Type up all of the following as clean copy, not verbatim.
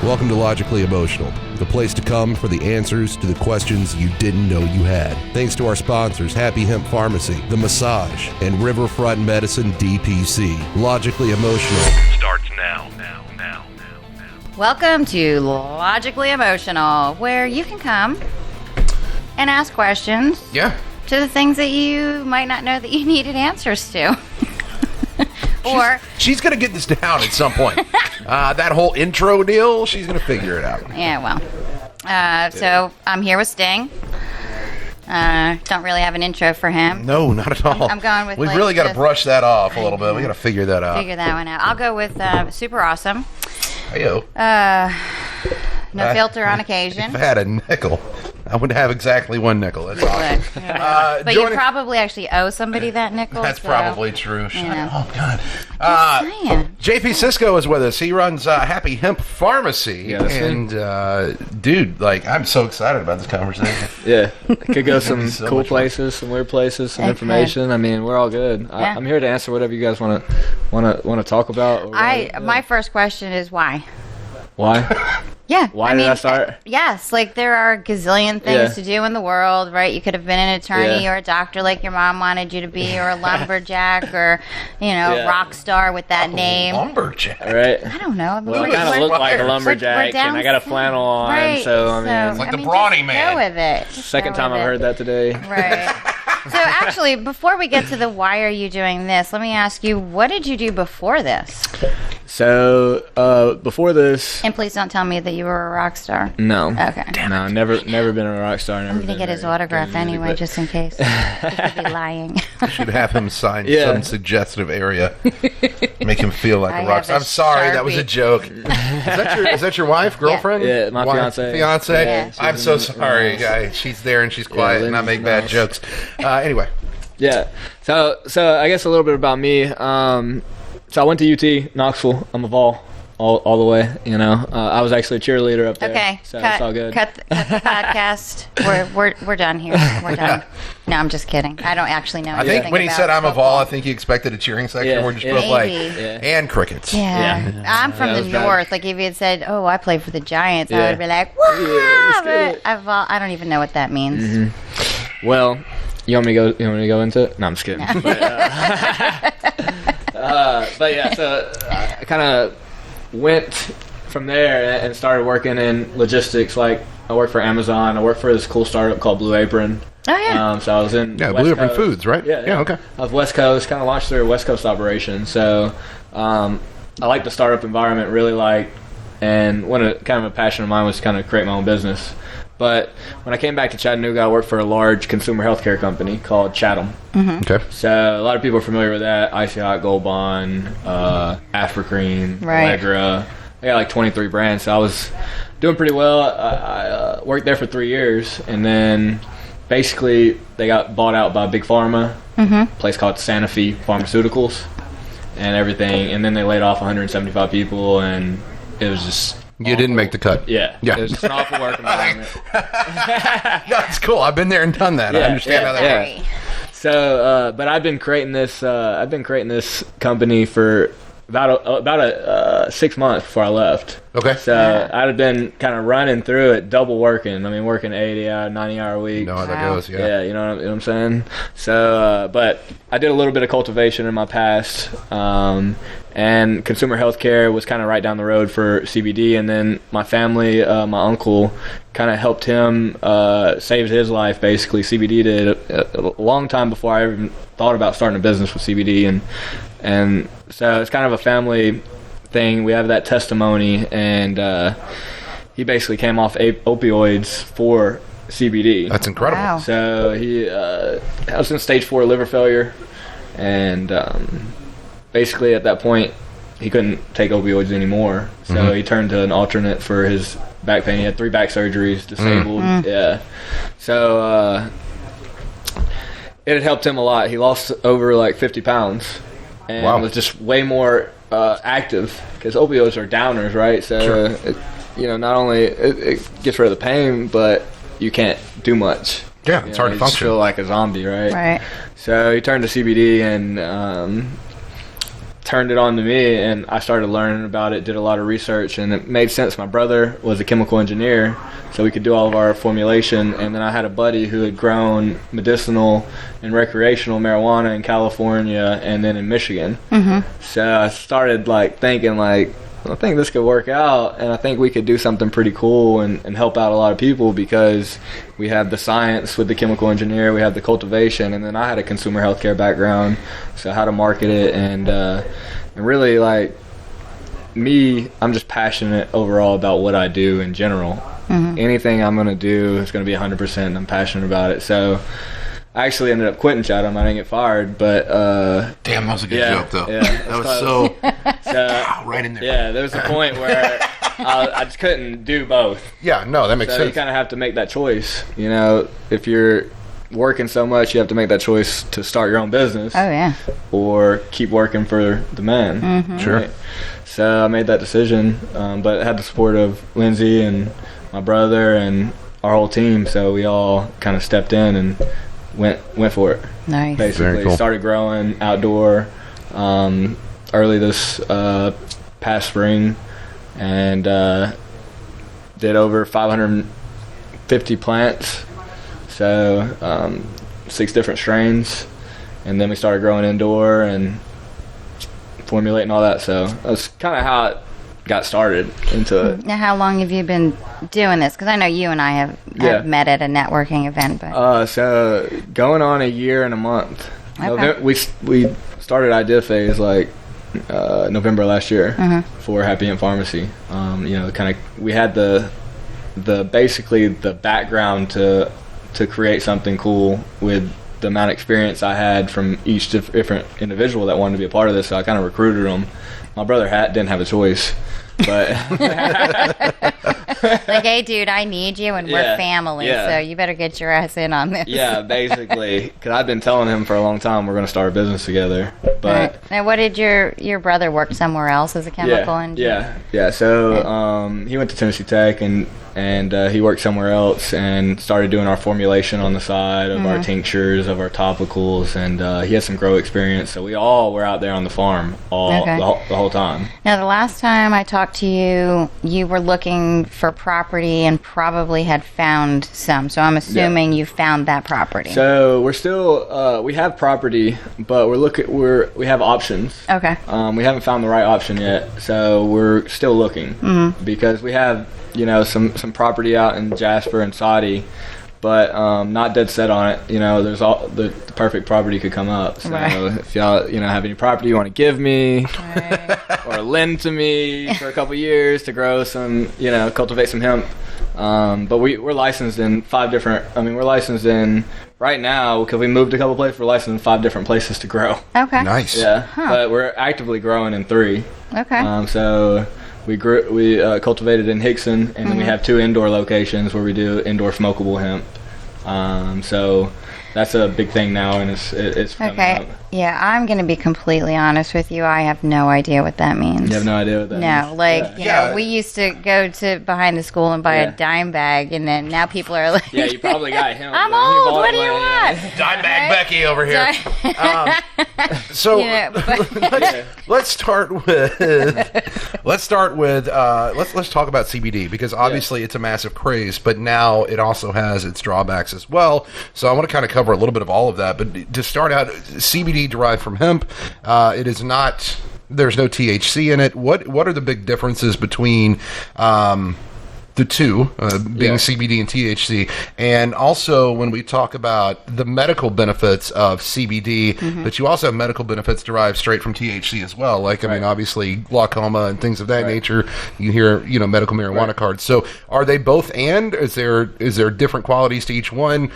Welcome to Logically Emotional, the place to come for the answers to the questions you didn't know you had. Thanks to our sponsors, Happy Hemp Farmacy, The Massage, and Riverfront Medicine DPC. Logically Emotional starts now. Welcome to Logically Emotional, where you can come and ask questions to the things that you might not know that you needed answers to. She's going to get this down at some point. That whole intro deal, she's going to figure it out. Yeah, well. So I'm here with Sting. Don't really have an intro for him. No, not at all. I'm going with. We've really got to brush that off a little bit. We got to figure that out. Figure that one out. I'll go with Super Awesome. Heyo. No filter on occasion. If I had a nickel, I would have exactly one nickel. That's awesome. But you probably actually owe somebody that nickel. That's probably true. Oh, God. JP Cisco is with us. He runs Happy Hemp Farmacy. Yeah, and, dude, I'm so excited about this conversation. Yeah. It could go some cool places, some weird places, some information. I mean, we're all good. Yeah. I'm here to answer whatever you guys want to talk about. My first question is why? Why? Yeah. Why did I start? Yes, there are a gazillion things to do in the world, right? You could have been an attorney or a doctor like your mom wanted you to be, or a lumberjack, or, rock star with that name. Lumberjack? Right. I don't know. Well, I kind of look like a lumberjack, and I got a flannel on, right. so, I mean. It's like the brawny man. Go with it. Second time I've heard that today. Right. So, actually, before we get to the why are you doing this, let me ask you, what did you do before this? So, before this... And please don't tell me that you were a rock star. No. Okay. No, never been a rock star. I'm going to get his autograph anyway, just in case. He could be lying. You should have him sign some suggestive area. Make him feel like a rock star. I'm sorry, that was a joke. Is that your wife, girlfriend? Yeah, my fiance. Yeah, I'm so sorry, guys. She's there and she's quiet and I make bad jokes. Anyway. Yeah. So I guess a little bit about me. So I went to UT, Knoxville. I'm a Vol all the way, I was actually a cheerleader up there. Okay. So it's all good. Cut the podcast. We're done here. We're done. No, I'm just kidding. I don't actually know. I think when he said I'm a Vol, I think he expected a cheering section. Yeah, We're just both and crickets. Yeah. I'm from the north. Like if you had said, "Oh, I played for the Giants," I would be like, "Wow!" But I don't even know what that means. Mm-hmm. Well, you want me to go into it? No, I'm just kidding. No. But yeah, so I kind of went from there and started working in logistics. Like I worked for Amazon. I worked for this cool startup called Blue Apron. Oh yeah. So I was in Blue Apron Foods, right? Yeah. Okay. I was West Coast, kind of launched through a West Coast operation. So I like the startup environment, really and kind of a passion of mine was to kind of create my own business. But when I came back to Chattanooga, I worked for a large consumer healthcare company called Chatham. Mm-hmm. Okay. So a lot of people are familiar with that. Icy Hot, Gold Bond, Africream, Allegra. I got 23 brands. So I was doing pretty well. I worked there for 3 years. And then basically they got bought out by Big Pharma, a place called Sanofi Pharmaceuticals and everything. And then they laid off 175 people. And it was just... You didn't make the cut. Yeah. It was just an awful work environment. That's cool. I've been there and done that. I understand how that works. So, but I've been creating this company for about 6 months before I left. Okay. So I'd have been kind of running through it, double working. I mean, working 80-hour, 90-hour weeks. You know how that goes, Yeah, you know what I'm saying? So, but I did a little bit of cultivation in my past, and consumer healthcare was kind of right down the road for CBD. And then my family, my uncle, kind of helped him save his life, basically. CBD did a long time before I even thought about starting a business with CBD. And so it's kind of a family thing. We have that testimony, and he basically came off opioids for CBD. That's incredible. Wow. So he was in stage 4 liver failure, and basically at that point he couldn't take opioids anymore. So he turned to an alternate for his back pain. He had 3 back surgeries, disabled. Yeah. So it had helped him a lot. He lost over 50 pounds. And was just way more active, because opioids are downers, right? So, not only it gets rid of the pain, but you can't do much. Yeah, it's hard to function. You feel like a zombie, right? Right. So he turned to CBD, and turned it on to me, and I started learning about it, did a lot of research, and it made sense. My brother was a chemical engineer, so we could do all of our formulation, and then I had a buddy who had grown medicinal and recreational marijuana in California and then in Michigan. So I started thinking I think this could work out, and I think we could do something pretty cool and help out a lot of people, because we have the science with the chemical engineer, we have the cultivation, and then I had a consumer healthcare background, so how to market it, and really, I'm just passionate overall about what I do in general. Anything I'm going to do is going to be 100%, and I'm passionate about it. So I actually ended up quitting Chatham. I didn't get fired, but damn, that was a good joke, though. Yeah, that was so right in there. Yeah, there was a point where I just couldn't do both. Yeah, no, that makes sense. You kind of have to make that choice. If you're working so much, you have to make that choice to start your own business. Oh yeah. Or keep working for the man. Sure. Right? So I made that decision, but I had the support of Lindsay and my brother and our whole team. So we all kind of stepped in and went for it. Nice. Basically, Very cool. Started growing outdoor early this past spring, and did over 550 plants. So 6 different strains, and then we started growing indoor and formulating all that. So that's kind of how it got started into it. Now, how long have you been doing this? Because I know you and I have met at a networking event. But so going on a year and a month. Okay. We started idea phase November last year for Happy Hemp Farmacy. We had the basically the background to create something cool with the amount of experience I had from each different individual that wanted to be a part of this. So I kind of recruited them. My brother didn't have a choice, but hey dude, I need you, and we're family, so you better get your ass in on this. Yeah, basically, because I've been telling him for a long time we're going to start a business together. But right. Now, what did your brother work somewhere else as a chemical engineer? Yeah. So he went to Tennessee Tech, and he worked somewhere else and started doing our formulation on the side of our tinctures, of our topicals, and he had some grow experience. So we all were out there on the farm the whole time. Now, the last time I talked to you, you were looking for property and probably had found some. So I'm assuming you found that property. So we're still we have property, but we have options. Okay. We haven't found the right option yet, so we're still looking because we have some property out in Jasper and Saudi, but not dead set on it. There's the perfect property could come up. So if y'all have any property you want to give me or lend to me for a couple years to grow some, cultivate some hemp. But we're licensed in 5 different. We're licensed in right now because we moved a couple places. We're licensed in 5 different places to grow. Okay. Nice. Yeah, but we're actively growing in 3. Okay. So we cultivated in Hickson, and then we have 2 indoor locations where we do indoor smokable hemp. So that's a big thing now, and it's coming up. Yeah, I'm going to be completely honest with you. I have no idea what that means. You have no idea what that means? No, we used to go to behind the school and buy a dime bag, and then now people are like, yeah, you probably got him. I'm old. What do you want? Dime bag Becky over here. Let's start with let's talk about CBD, because obviously it's a massive craze, but now it also has its drawbacks as well. So I want to kind of cover a little bit of all of that. But to start out, CBD derived from hemp, it is not. There's no THC in it. What are the big differences between the two, being CBD and THC? And also, when we talk about the medical benefits of CBD, but you also have medical benefits derived straight from THC as well. Like, obviously, glaucoma and things of that nature. You hear, medical marijuana cards. So, are they both? And is there different qualities to each one?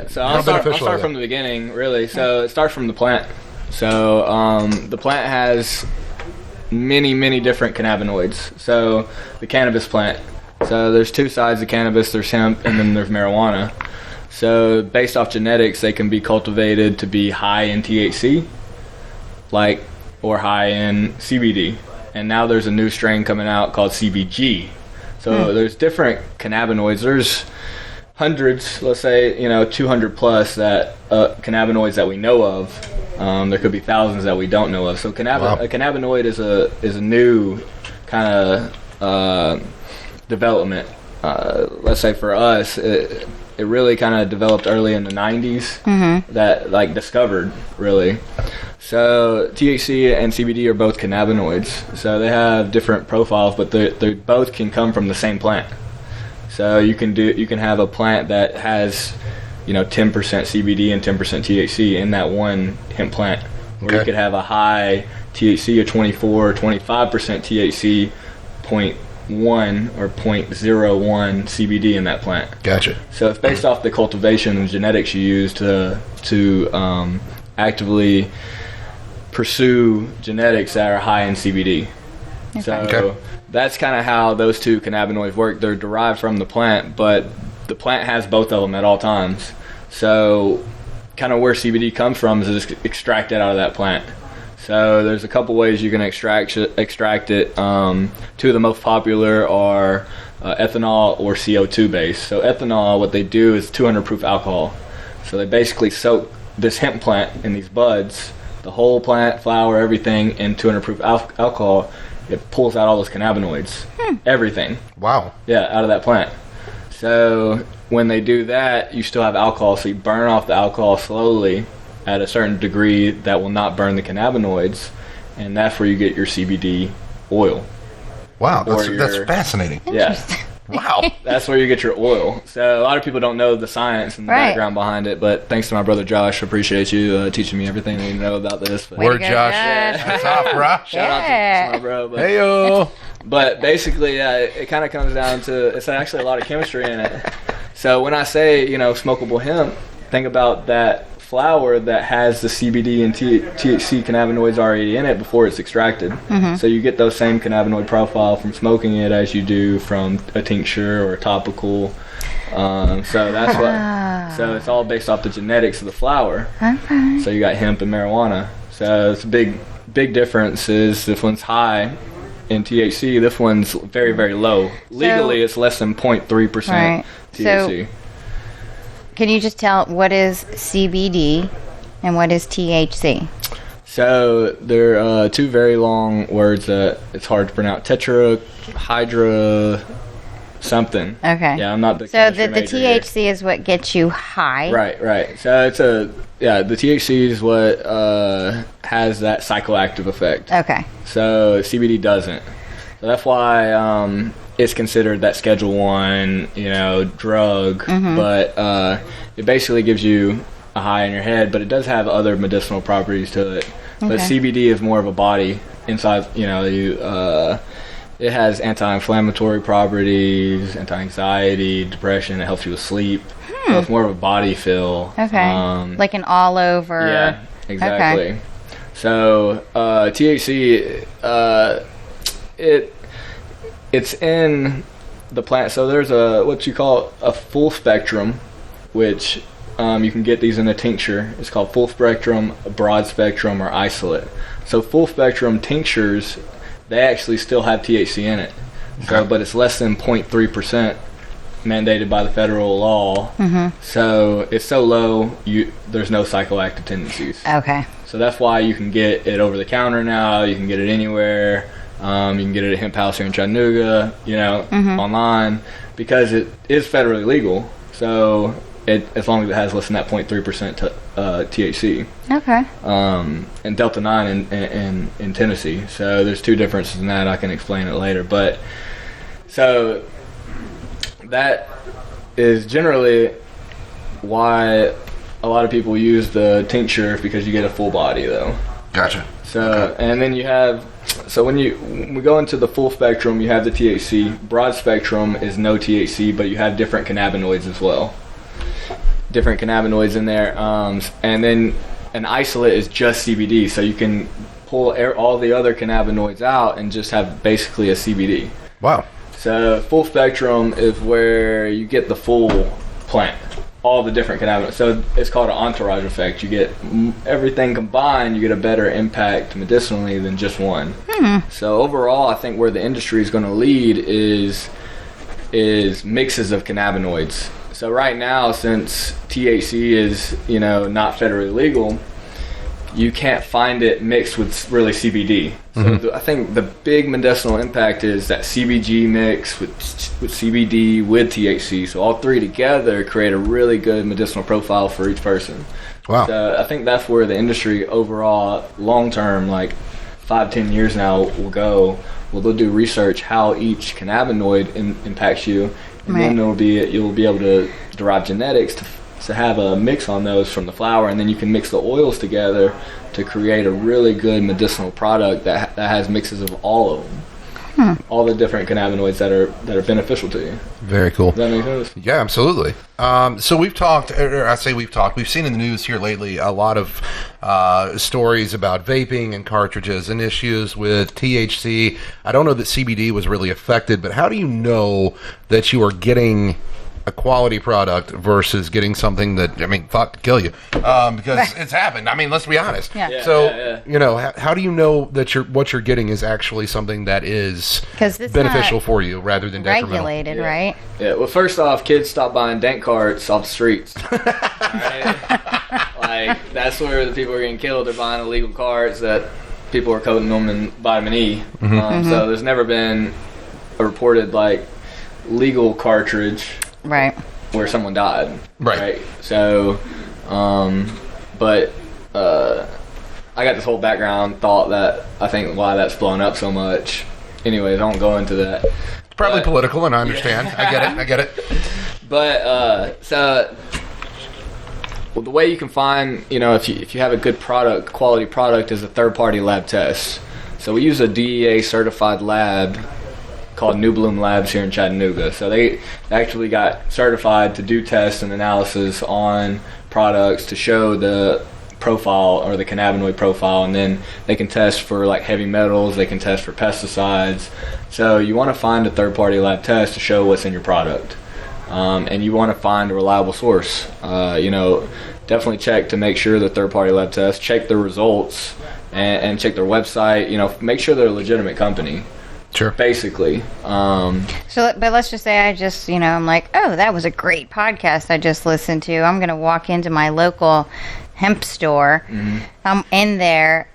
So I'll start from the beginning, really. So it starts from the plant. So the plant has many different cannabinoids. So the cannabis plant. So there's 2 sides of cannabis. There's hemp, and then there's marijuana. So based off genetics, they can be cultivated to be high in THC, or high in CBD. And now there's a new strain coming out called CBG. So there's different cannabinoids. There's hundreds, let's say 200 plus that cannabinoids that we know of. There could be thousands that we don't know of. So a cannabinoid is a new kind of development. Let's say for us, it really kind of developed early in the 90s. That like discovered really. So THC and CBD are both cannabinoids. So they have different profiles, but they both can come from the same plant. So you can have a plant that has 10% CBD and 10% THC in that one hemp plant, where you could have a high THC of 24 or 25% THC, 0.1 or 0.01 CBD in that plant. Gotcha. So it's based off the cultivation and genetics you use to actively pursue genetics that are high in CBD. So that's kind of how those two cannabinoids work. They're derived from the plant, but the plant has both of them at all times. So kind of where CBD comes from is extracted out of that plant. So there's a couple ways you can extract it. Two of the most popular are ethanol or CO2 based. So ethanol, what they do is 200 proof alcohol. So they basically soak this hemp plant in these buds, the whole plant, flower, everything, in 200 proof alcohol. It pulls out all those cannabinoids, everything. Wow. Yeah, out of that plant. So when they do that, you still have alcohol, so you burn off the alcohol slowly at a certain degree that will not burn the cannabinoids, and that's where you get your CBD oil. Wow, that's fascinating. Yeah. Wow. That's where you get your oil. So a lot of people don't know the science and the background behind it, but thanks to my brother Josh, I appreciate you teaching me everything I need to know about this. But Word, Josh. That's off, bro. Shout out to my bro. Hey-yo. But basically, it kind of comes down to, it's actually a lot of chemistry in it. So when I say, smokable hemp, think about that flower that has the CBD and THC cannabinoids already in it before it's extracted. So you get those same cannabinoid profile from smoking it as you do from a tincture or a topical. So that's what. So it's all based off the genetics of the flower. So you got hemp and marijuana. So it's a big difference. Is this one's high in THC, this one's very, very low. Legally, it's less than 0.3% THC. So, can you just tell what is CBD and what is THC? So there are two very long words that it's hard to pronounce. Tetrahydra something. Okay. Yeah, I'm not the So the THC is what gets you high. Right. So it's the THC is what has that psychoactive effect. Okay. So CBD doesn't. So that's why it's considered that Schedule 1, drug, but it basically gives you a high in your head, but it does have other medicinal properties to it. But CBD is more of a body inside, it has anti-inflammatory properties, anti-anxiety, depression, it helps you with sleep. So it's more of a body feel. Okay. Like an all over. Yeah, exactly. Okay. So THC, it's in the plant. So there's what you call a full spectrum, which you can get these in a tincture. It's called full spectrum, broad spectrum, or isolate. So full spectrum tinctures, they actually still have THC in it. So, but it's less than 0.3% mandated by the federal law. So it's so low, there's no psychoactive tendencies. Okay. So that's why you can get it over the counter now. You can get it anywhere. You can get it at Hemp House here in Chattanooga, online, because it is federally legal. So as long as it has less than that 0.3% THC. Okay. And Delta 9 in Tennessee. So there's two differences in that. I can explain it later. But so that is generally why a lot of people use the tincture, because you get a full body though. Gotcha. So and then you have, so when we go into the full spectrum, you have the THC. Broad spectrum is no THC, but you have different cannabinoids as well. Different cannabinoids in there, and then an isolate is just CBD, so you can pull all the other cannabinoids out and just have basically a CBD. Wow. So full spectrum is where you get the full plant, all the different cannabinoids. So it's called an entourage effect. You get everything combined, you get a better impact medicinally than just one. So overall, I think where the industry is going to lead is mixes of cannabinoids. So right now, since THC is, not federally legal, you can't find it mixed with really CBD. So I think the big medicinal impact is that CBG mix with CBD with THC. So all three together create a really good medicinal profile for each person. Wow. So I think that's where the industry overall, long term, like 5-10 years now, will go. Well, they'll do research how each cannabinoid impacts you, and then you'll be able to derive genetics to have a mix on those from the flower, and then you can mix the oils together to create a really good medicinal product that has mixes of all of them, all the different cannabinoids that are beneficial to you. Very cool. Does that make sense? Yeah, absolutely. So we've seen in the news here lately a lot of stories about vaping and cartridges and issues with THC. I don't know that CBD was really affected, but how do you know that you are getting a quality product versus getting something that, I mean, thought to kill you? Because it's happened. I mean, let's be honest. You know, how do you know that what you're getting is actually something that is beneficial for you rather than detrimental? Regulated, right? Yeah. Well, first off, kids stop buying dank carts off the streets. Right? Like, that's where the people are getting killed. They're buying illegal carts that people are coating them in vitamin E. So there's never been a reported, like, legal cartridge where someone died. Right. So, but I got this whole background thought that I think why that's blown up so much. Anyways, I won't go into that. It's probably political, and I understand. I get it. But well, the way you can find, you know, if you have a good product, quality product, is a third-party lab test. So we use a DEA certified lab called New Bloom Labs here in Chattanooga. So they actually got certified to do tests and analysis on products to show the profile or the cannabinoid profile, and then they can test for like heavy metals, they can test for pesticides. So you want to find a third-party lab test to show what's in your product, and you want to find a reliable source. You know, definitely check to make sure the third-party lab test, check the results, and check their website. You know, make sure they're a legitimate company. Sure. Basically. But let's just say I'm like, oh, that was a great podcast I just listened to. I'm going to walk into my local hemp store. I'm in there.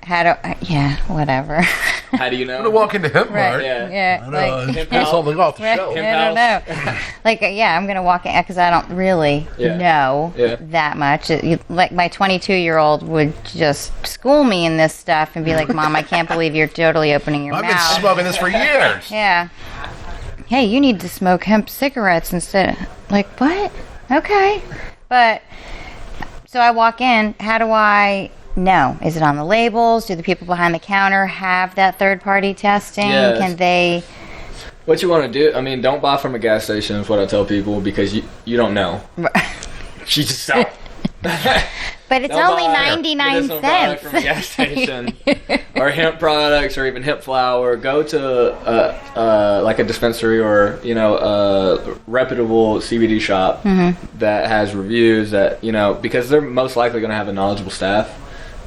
Whatever. How do you know? I'm going to walk into Hemp Mart. Yeah. I know. Pull something off the shelf. I don't know. Like, I'm going to walk in because I don't really know that much. Like, my 22-year-old would just school me in this stuff and be like, Mom, I can't believe you're totally opening your mouth. I've been smoking this for years. Yeah. Hey, you need to smoke hemp cigarettes instead. Like, what? Okay. But, so I walk in. How do I know? Is it on the labels? Do the people behind the counter have that third-party testing? Yes. Can they... What you want to do, I mean, don't buy from a gas station is what I tell people, because you don't know. You just don't. But it's only 99 cents. From a gas station or hemp products or even hemp flower. Go to like a dispensary or, you know, a reputable CBD shop that has reviews that, you know, because they're most likely going to have a knowledgeable staff.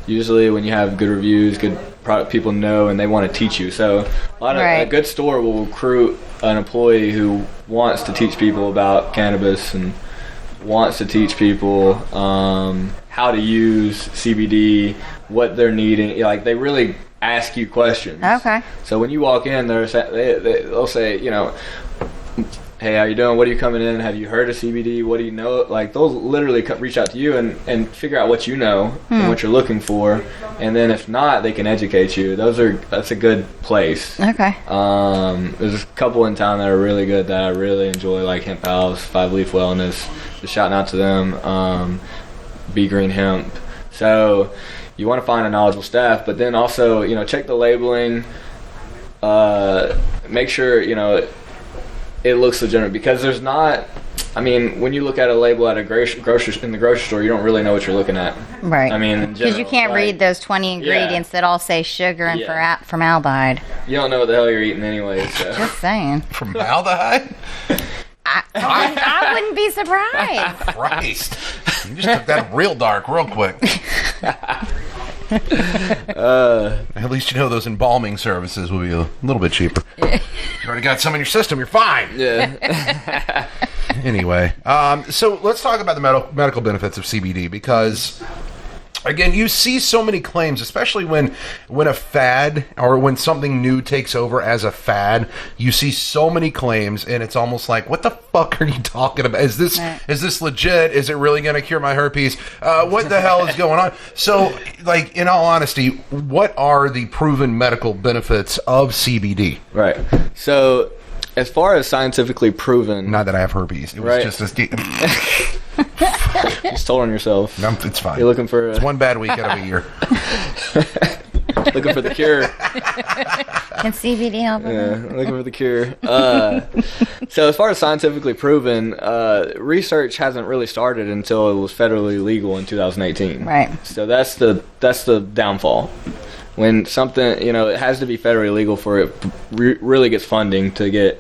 Usually when you have good reviews, good product, people know and they want to teach you. So a good store will recruit an employee who wants to teach people about cannabis and wants to teach people how to use CBD, what they're needing. Like, they really ask you questions. Okay. So when you walk in, they'll say, you know, hey, how you doing? What are you coming in? Have you heard of CBD? What do you know? Like, they'll literally reach out to you and figure out what you know and what you're looking for. And then if not, they can educate you. That's a good place. Okay. There's a couple in town that are really good that I really enjoy, like Hemp House, 5 Leaf Wellness. Just shouting out to them. Be Green Hemp. So you want to find a knowledgeable staff, but then also, you know, check the labeling. Make sure, you know, it looks legitimate, because there's not. I mean, when you look at a label at a in the grocery store, you don't really know what you're looking at. Right. I mean, because you can't read those 20 ingredients that all say sugar and formaldehyde. You don't know what the hell you're eating anyway. So. Just saying. Formaldehyde? I wouldn't be surprised. Christ. You just took that real dark real quick. At least you know those embalming services will be a little bit cheaper. You already got some in your system, you're fine. Yeah. Anyway, so let's talk about the medical benefits of CBD, because again, you see so many claims, especially when a fad or when something new takes over as a fad. You see so many claims, and it's almost like, what the fuck are you talking about? Is this legit? Is it really going to cure my herpes? What the hell is going on? So, like, in all honesty, what are the proven medical benefits of CBD? Right. So, as far as scientifically proven, Not that I have herpes. It was just this. just told on yourself. No, it's fine. You're looking for It's one bad week out of a year. looking for the cure. Can CBD help? Yeah, looking for the cure. So as far as scientifically proven, research hasn't really started until it was federally legal in 2018. Right. So that's the downfall. When something, it has to be federally legal for it really gets funding to get,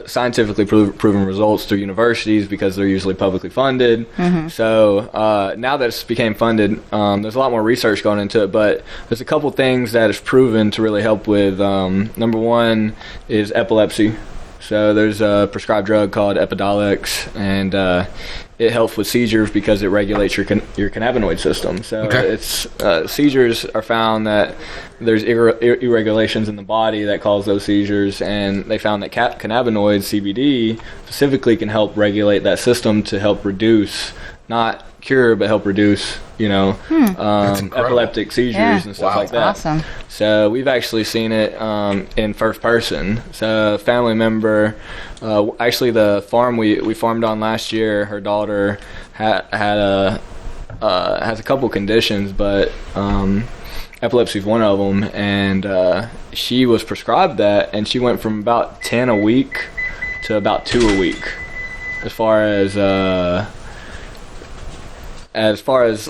scientifically proven results through universities because they're usually publicly funded. So now that it's became funded, there's a lot more research going into it, but there's a couple things that is proven to really help with. Number one is epilepsy. So there's a prescribed drug called Epidiolex, and it helps with seizures because it regulates your cannabinoid system. So it's seizures are found that there's irregulations in the body that cause those seizures, and they found that cannabinoids, CBD, specifically can help regulate that system to help reduce, not cure, but help reduce, epileptic seizures and stuff like that. Awesome. So we've actually seen it in first person. So a family member, actually the farm we farmed on last year, her daughter has a couple conditions, but epilepsy is one of them, and she was prescribed that, and she went from about 10 a week to about 2 a week as far as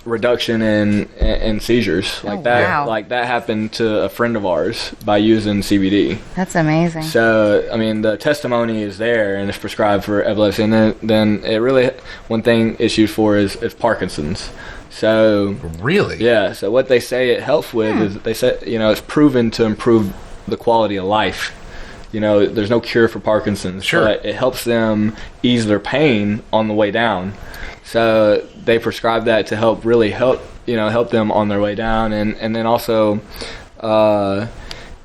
reduction in seizures like that. Wow. Like that happened to a friend of ours by using CBD. That's amazing. So I mean, the testimony is there, and it's prescribed for epilepsy. And then it really, one thing it's used for is Parkinson's. So Really? yeah. So what they say it helps with is they say it's proven to improve the quality of life. There's no cure for Parkinson's, but it helps them ease their pain on the way down. So they prescribe that to help them on their way down, and then also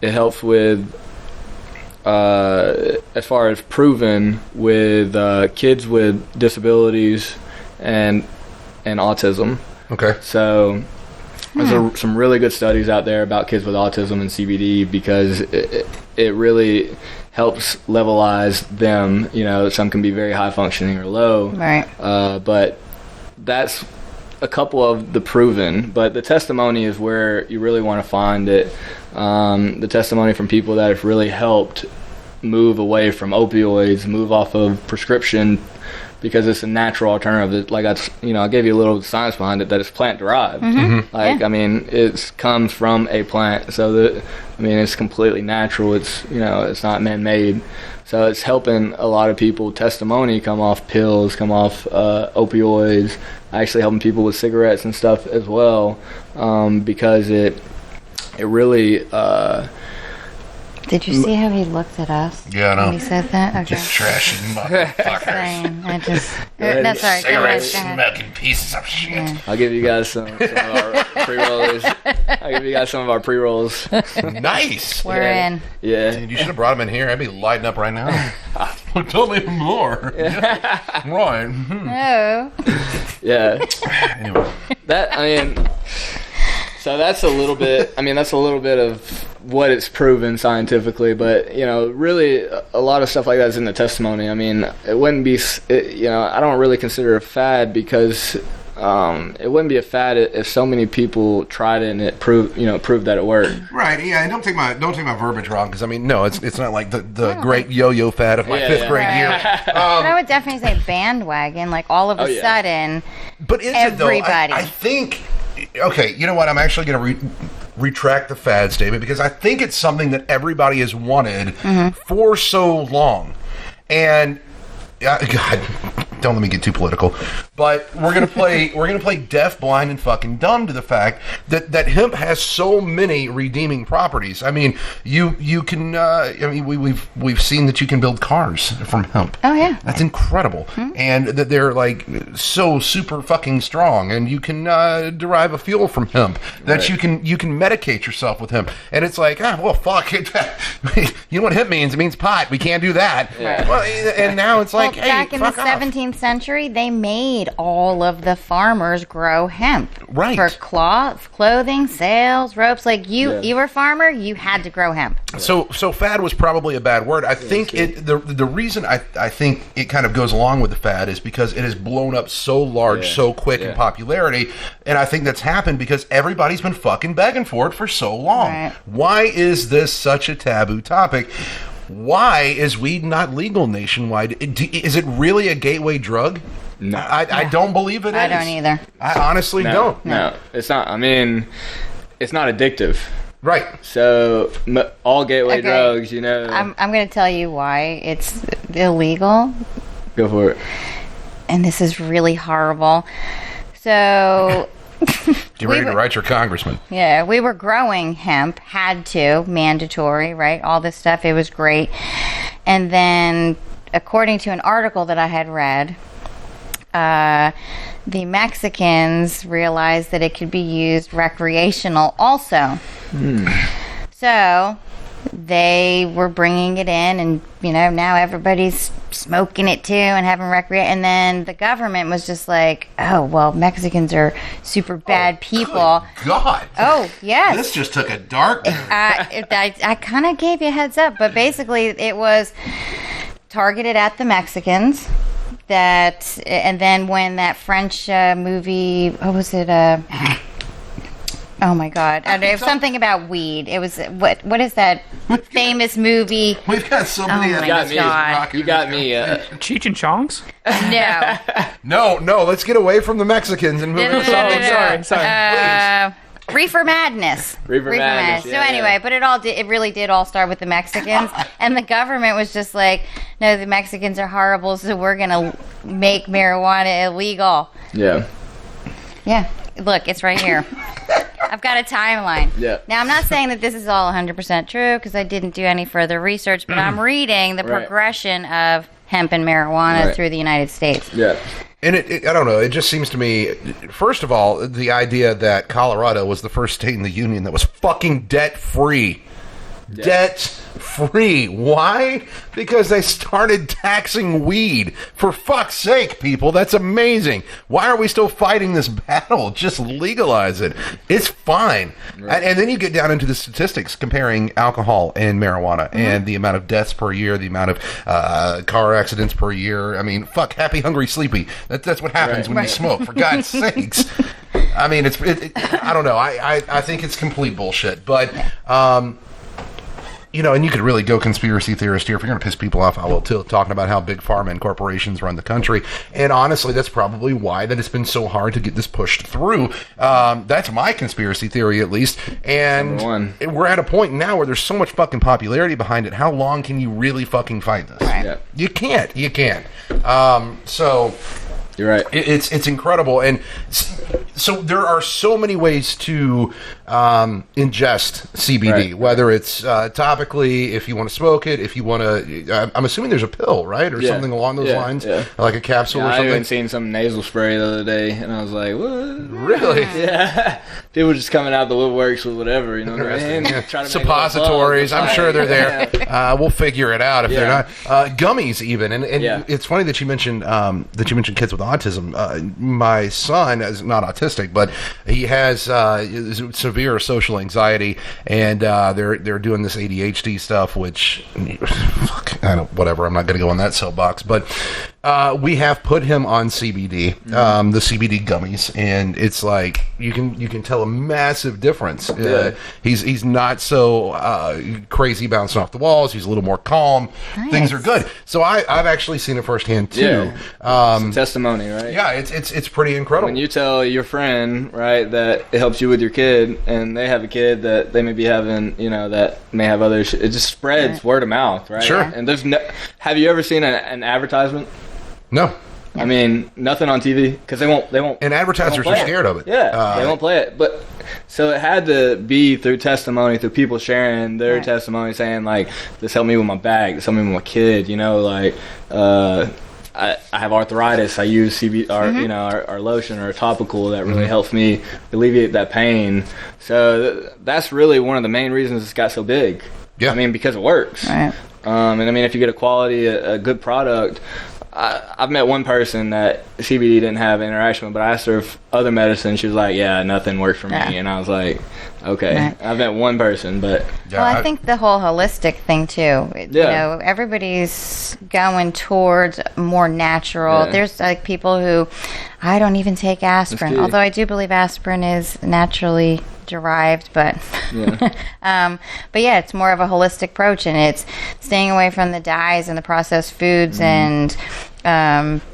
it helps with as far as proven with kids with disabilities and autism. Okay. So there's some really good studies out there about kids with autism and CBD because it really helps levelize them. Some can be very high functioning or low. Right. But that's a couple of the proven. But the testimony is where you really want to find it. The testimony from people that have really helped move away from opioids, move off of prescription, because it's a natural alternative. Like I gave you a little science behind it, that it's plant derived. I mean, it comes from a plant, so it's completely natural. It's it's not man-made, so it's helping a lot of people. Testimony come off pills, come off opioids, actually helping people with cigarettes and stuff as well, because it really. Did you see how he looked at us? Yeah, I know. When he said that? Okay. Just trashing motherfuckers. Saying, that's all right. Cigarette Go ahead. smoking pieces of shit. Yeah. I'll give you guys some of our pre-rolls. I'll give you guys some of our pre-rolls. Nice. We're in. Yeah. Dude, you should have brought him in here. I'd be lighting up right now. Tell me more. Right. No. Yeah. Anyway. So that's a little bit. That's a little bit of what it's proven scientifically, but really a lot of stuff like that is in the testimony. It wouldn't be. I don't really consider it a fad because it wouldn't be a fad if so many people tried it and it proved that it worked. Right. Yeah. And don't take my verbiage wrong, because no, it's not like the great yo-yo fad of my fifth grade year. But I would definitely say bandwagon. Like all of a sudden, but is everybody. It though? I think. Okay, you know what? I'm actually going to retract the fad statement, because I think it's something that everybody has wanted for so long. And, God, don't let me get too political. But we're gonna play deaf, blind, and fucking dumb to the fact that hemp has so many redeeming properties. I mean, you can. We've seen that you can build cars from hemp. Oh yeah, that's incredible, and that they're like so super fucking strong. And you can derive a fuel from hemp. That you can medicate yourself with hemp. And it's like, well, fuck it. You know what hemp means? It means pot. We can't do that. Yeah. Well, and now it's like, hey, back in the fuck off. 17th century, they made all of the farmers grow hemp. Right. For cloth, clothing, sails, ropes. Like you were a farmer, you had to grow hemp. So fad was probably a bad word. I think the reason I think it kind of goes along with the fad is because it has blown up so large, so quick in popularity, and I think that's happened because everybody's been fucking begging for it for so long. Right. Why is this such a taboo topic? Why is weed not legal nationwide? Is it really a gateway drug? No. I don't believe it is. I don't either. I honestly don't. No, it's not. I mean, it's not addictive. Right. So all gateway drugs, you know. I'm going to tell you why it's illegal. Go for it. And this is really horrible. So... Get ready to write your congressman. Yeah, we were growing hemp, had to, mandatory, right? All this stuff, it was great. And then, according to an article that I had read, the Mexicans realized that it could be used recreational also. So they were bringing it in, and now everybody's smoking it too and having recreation. And then the government was just like, oh well, Mexicans are super bad people. Good God. Oh yes. This just took a dark. I kind of gave you a heads up, but basically it was targeted at the Mexicans. And then when that French movie, what was it? Oh my God! It was something about weed. It was what is that famous movie? We've got so many. Oh my God! You got me. Cheech and Chong's? No. No. Let's get away from the Mexicans and move to something. Sorry. Reefer Madness. Reefer Madness. So anyway, but it really did all start with the Mexicans, and the government was just like, no, the Mexicans are horrible, so we're gonna make marijuana illegal. Yeah. Yeah. Look, it's right here. I've got a timeline. Yeah. Now, I'm not saying that this is all 100% true because I didn't do any further research, but I'm reading the progression of hemp and marijuana through the United States. Yeah. And I don't know, it just seems to me, first of all, the idea that Colorado was the first state in the union that was fucking debt-free. Yeah. Debt-free. Why? Because they started taxing weed. For fuck's sake, people, that's amazing. Why are we still fighting this battle? Just legalize it. It's fine. Right. And then you get down into the statistics comparing alcohol and marijuana and the amount of deaths per year, the amount of car accidents per year. I mean, fuck, happy, hungry, sleepy. That's what happens when you smoke, for God's sakes. I mean, I don't know. I think it's complete bullshit. But, and you could really go conspiracy theorist here. If you're going to piss people off, I will too, talking about how big pharma and corporations run the country. And honestly, that's probably why that it's been so hard to get this pushed through. That's my conspiracy theory, at least. And we're at a point now where there's so much fucking popularity behind it. How long can you really fucking fight this? Yeah. You can't. So... You're right. It's incredible, and so there are so many ways to ingest CBD. Whether it's topically, if you want to smoke it, if you want to. I'm assuming there's a pill, right, or something along those lines, like a capsule or something. I even seen some nasal spray the other day, and I was like, "What? Really? Yeah." People just coming out the woodworks with whatever, you know. What I mean? Suppositories. I'm sure they're there. We'll figure it out if they're not. Gummies, even, and it's funny that you mentioned kids with autism. My son is not autistic, but he has severe social anxiety, and they're doing this ADHD stuff, which whatever. I'm not going to go on that soapbox, but we have put him on CBD, the CBD gummies, and it's like you can tell a massive difference. He's not so crazy bouncing off the walls. He's a little more calm. Nice. Things are good. So I've actually seen it firsthand too. Some testimony. Right? Yeah, it's pretty incredible. When you tell your friend, right, that it helps you with your kid, and they have a kid that they may be having, that may have other it just spreads word of mouth, right? Sure. And have you ever seen an advertisement? No. I mean, nothing on TV because they won't. And advertisers play are it. scared of it. Yeah, they won't play it. But so it had to be through testimony, through people sharing their Right. testimony, saying like, "This helped me with my back. This helped me with my kid." You know, like I have arthritis. I use CBD, our lotion or a topical that really helps me alleviate that pain. So that's really one of the main reasons it's got so big. Yeah. I mean, because it works. Right. And I mean, if you get a good product, I've met one person that CBD didn't have interaction with, but I asked her if other medicine. She was like, "Yeah, nothing worked for me," Yeah. and I was like, "Okay." Right. I've met one person, but Yeah, Well, I think the whole holistic thing too. You Yeah. know, everybody's going towards more natural. Yeah. There's like people who, I don't even take aspirin, key. although I do believe aspirin is naturally derived, but yeah, but yeah, it's more of a holistic approach, and it's staying away from the dyes and the processed foods, and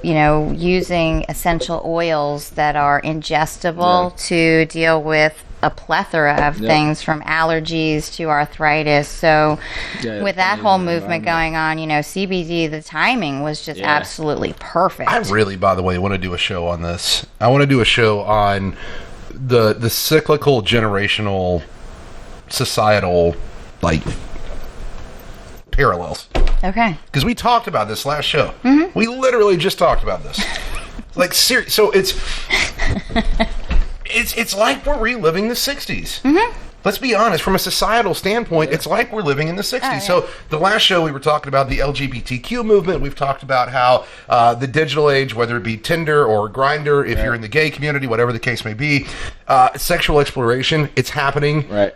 using essential oils that are ingestible to deal with a plethora of Yeah. things from allergies to arthritis. So Yeah, with that yeah, whole yeah, movement going on, CBD, the timing was just Yeah. absolutely perfect. I really, by the way, want to do a show on this. I want to do a show on the cyclical, generational, societal, like, parallels. Okay. Because we talked about this last show. Mm-hmm. We literally just talked about this. Like, so it's like we're reliving the 60s. Mm-hmm. Let's be honest, from a societal standpoint, it's like we're living in the 60s. Oh, yeah. So the last show we were talking about the LGBTQ movement. We've talked about how the digital age, whether it be Tinder or Grindr, if you're in the gay community, whatever the case may be, sexual exploration, it's happening. Right.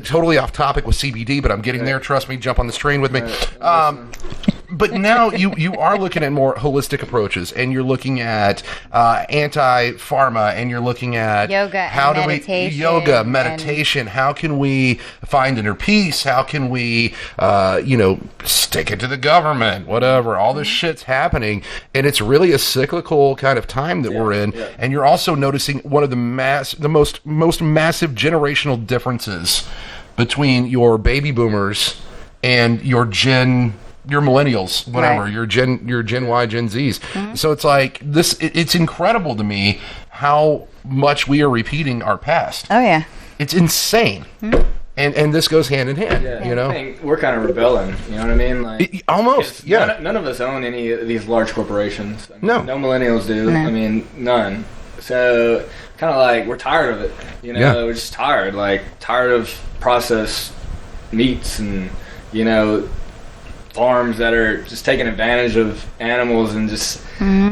Totally off topic with CBD, but I'm getting there. Trust me, jump on this train with me. But now you are looking at more holistic approaches, and you're looking at anti-pharma, and you're looking at Yoga and how do we meditation yoga, and- meditation. How can we find inner peace? How can we, stick it to the government? Whatever. All this shit's happening, and it's really a cyclical kind of time that we're in. yeah. And you're also noticing one of the most massive generational differences between your baby boomers and your millennials, whatever, Right. your Gen Y, Gen Zs. So it's like this. It's incredible to me how much we are repeating our past. Oh yeah. It's insane. And this goes hand in hand, I think we're kind of rebelling. You know what I mean? Like Almost, it's- yeah. None of us own any of these large corporations. I mean, No. no millennials do. No. I mean, none. So kind of like we're tired of it. Yeah. We're just tired. Like tired of processed meats and farms that are just taking advantage of animals and just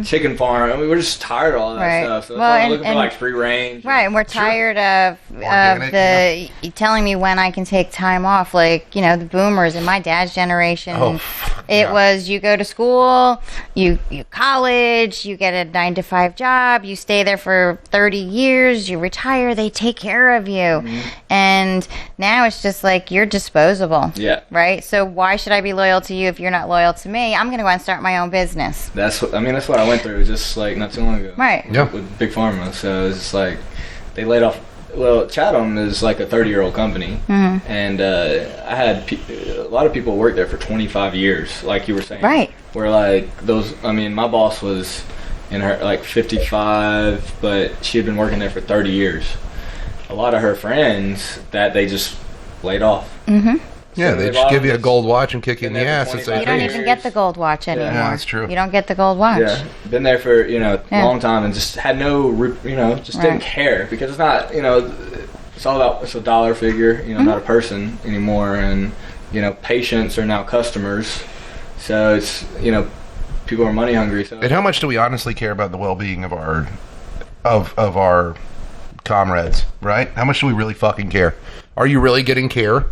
chicken farm. I mean, we're just tired of all that Right. stuff. So that's Well, why we're and- looking for and- like free range. Right, and we're tired of Organic, you telling me when I can take time off. Like, the boomers in my dad's generation, Oh, it yeah. was you go to school, you college, you get a 9-to-5 job, you stay there for 30 years, you retire, they take care of you. And now it's just like you're disposable. Yeah. Right? So why should I be loyal to you if you're not loyal to me? I'm going to go out and start my own business. That's what I went through just like not too long ago. Right. Yeah. With Big Pharma. So it's just like they laid off. Well, Chatham is like a 30-year-old company, and I had a lot of people work there for 25 years, like you were saying. Right. Where like those, I mean, my boss was in her like 55, but she had been working there for 30 years. A lot of her friends that they just laid off. Yeah, they just give you a gold watch and kick you in the Been there for ass and 25 say, You don't "Hey, even get the gold watch anymore. Yeah, that's true. You don't get the gold watch. Yeah, been there for a Yeah. long time and just had no, just didn't Right. care because it's not, it's all about it's a dollar figure, not a person anymore, and patients are now customers, so it's people are money hungry. So And how much do we honestly care about the well-being of our our comrades, right? How much do we really fucking care? Are you really getting care?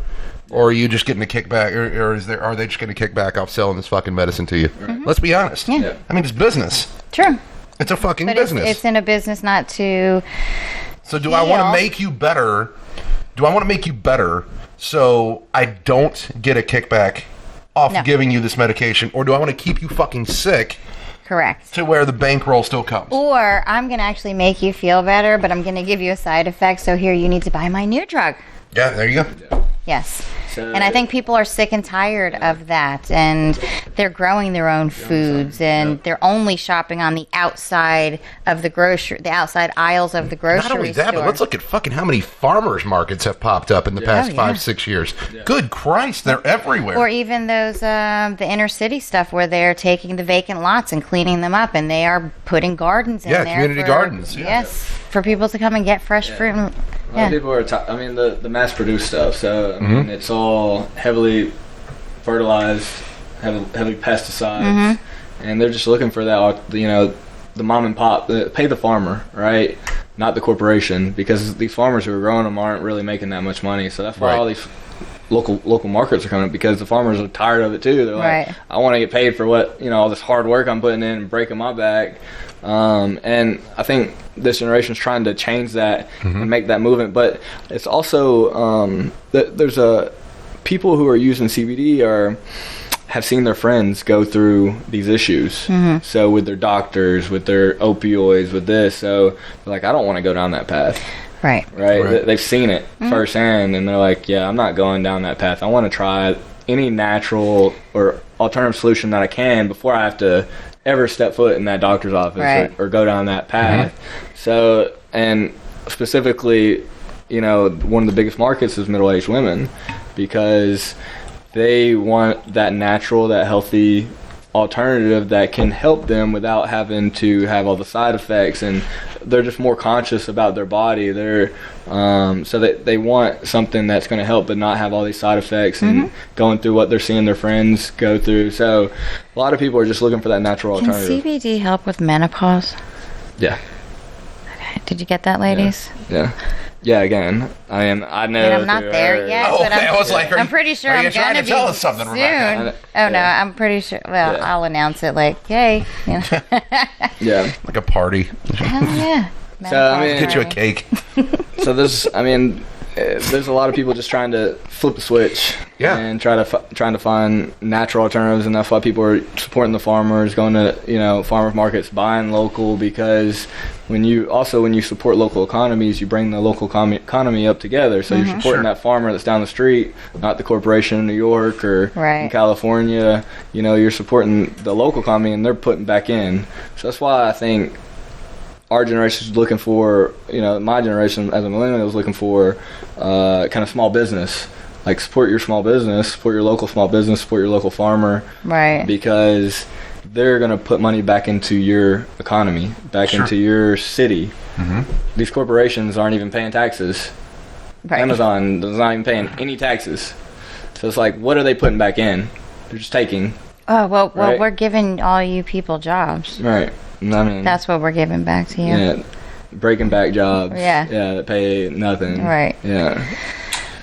Or are you just getting a kickback, or are they just going to kick back off selling this fucking medicine to you? Let's be honest. Yeah. I mean, it's business. True. It's a fucking But business. it's in a business not to. So do I want to Heal. make you better? Do I want to make you better so I don't get a kickback off No. giving you this medication? Or do I want to keep you fucking sick Correct. to where the bankroll still comes? Or I'm going to actually make you feel better, but I'm going to give you a side effect. So here, you need to buy my new drug. Yeah, there you go. Yes. And I think people are sick and tired of that, and they're growing their own foods, and they're only shopping on the outside of the outside aisles of the grocery Not only that, store. but let's look at fucking how many farmers markets have popped up in the past 5-6 years. Good Christ, they're everywhere. Or even those the inner city stuff where they're taking the vacant lots and cleaning them up, and they are putting gardens in there. Community gardens. Yes, for people to come and get fresh fruit. And, A lot of people are, the mass-produced stuff. So I mean, it's all heavily fertilized, heavily pesticides, and they're just looking for that. The mom and pop, pay the farmer, right? Not the corporation, because these farmers who are growing them aren't really making that much money. So that's why all these local markets are coming up, because the farmers are tired of it too. They're like, I want to get paid for what all this hard work I'm putting in and breaking my back. And I think this generation is trying to change that and make that movement. But it's also there's people who are using CBD have seen their friends go through these issues. So with their doctors, with their opioids, with this, so they're like, I don't want to go down that path. Right. They've seen it firsthand, and they're like, yeah, I'm not going down that path. I want to try any natural or alternative solution that I can before I have to ever step foot in that doctor's office or go down that path. So, and specifically, one of the biggest markets is middle-aged women, because they want that natural, that healthy alternative that can help them without having to have all the side effects, and they're just more conscious about their body. They're so that they want something that's going to help but not have all these side effects and going through what they're seeing their friends go through. So a lot of people are just looking for that natural alternative. Can CBD help with menopause? Yeah. Okay. Did you get that, ladies? Yeah, again, I know. And I'm not there yet, but I'm pretty sure I'm going to be tell us something, soon. Rebecca? No, I'm pretty sure. Well, I'll announce it like, yay. Yeah. Like a party. Hell yeah. So, I mean, Get you a cake. So there's a lot of people just trying to flip the switch and trying to find natural alternatives, and that's why people are supporting the farmers, going to farmers markets, buying local, because when you support local economies, you bring the local economy up together. So you're supporting that farmer that's down the street, not the corporation in New York or in California. You're supporting the local economy, and they're putting back in. So that's why I think our generation is looking for, my generation as a millennial is looking for kind of small business. Like, support your small business, support your local small business, support your local farmer. Right. Because they're going to put money back into your economy, back into your city. These corporations aren't even paying taxes. Amazon is not even paying any taxes. So it's like, what are they putting back in? They're just taking. Oh, well, we're giving all you people jobs. Right. I mean, that's what we're giving back to you. Yeah, breaking back jobs. Yeah, that pay nothing. Right. Yeah.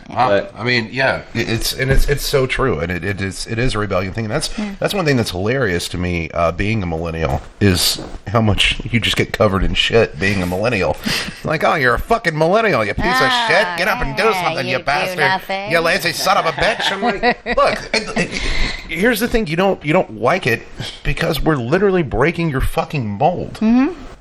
But I mean, it's so true, and it is a rebellion thing. And that's one thing that's hilarious to me. Being a millennial is how much you just get covered in shit. Being a millennial, like, oh, you're a fucking millennial, you piece of shit. Get up and do something, you bastard. You lazy son of a bitch. I'm like, look, here's the thing: you don't like it because we're literally breaking your fucking mold.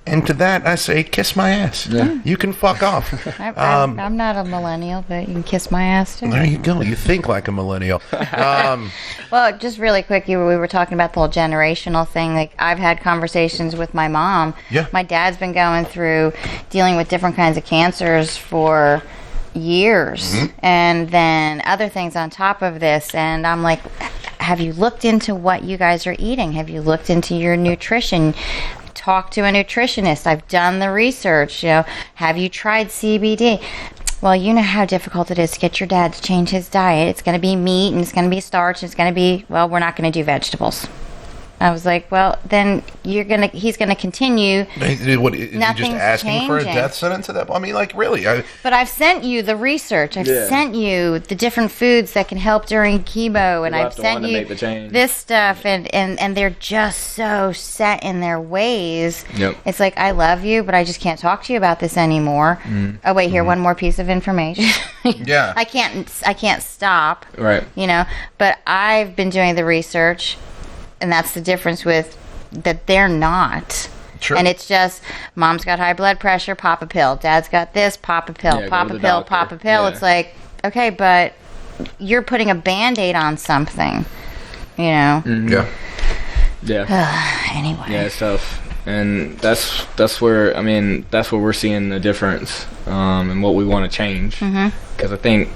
And to that, I say, kiss my ass. Yeah. You can fuck off. I'm not a millennial, but you can kiss my ass too. There you go. You think like a millennial. Well, just really quick, we were talking about the whole generational thing. Like, I've had conversations with my mom. Yeah. My dad's been going through dealing with different kinds of cancers for years, and then other things on top of this. And I'm like, have you looked into what you guys are eating? Have you looked into your nutrition? Talk to a nutritionist. I've done the research. Have you tried CBD? Well, you know how difficult it is to get your dad to change his diet. It's going to be meat, and it's going to be starch, and it's going to be, well, we're not going to do vegetables. I was like, well, then he's going to continue. What, is he just asking for a death sentence at that point? I mean, like, really? But I've sent you the research. I've sent you the different foods that can help during chemo, and I've sent you this stuff, and they're just so set in their ways. Yep. It's like, I love you, but I just can't talk to you about this anymore. Oh, wait, here, one more piece of information. Yeah. I can't stop. Right. But I've been doing the research. And that's the difference with that they're not. Sure. And it's just, mom's got high blood pressure, pop a pill. Dad's got this, pop a pill, pop a pill, pop a pill. Yeah. It's like, okay, but you're putting a Band-Aid on something, you know. Yeah. Yeah. Anyway. Yeah, it's tough. And that's where we're seeing the difference and what we want to change. Because I think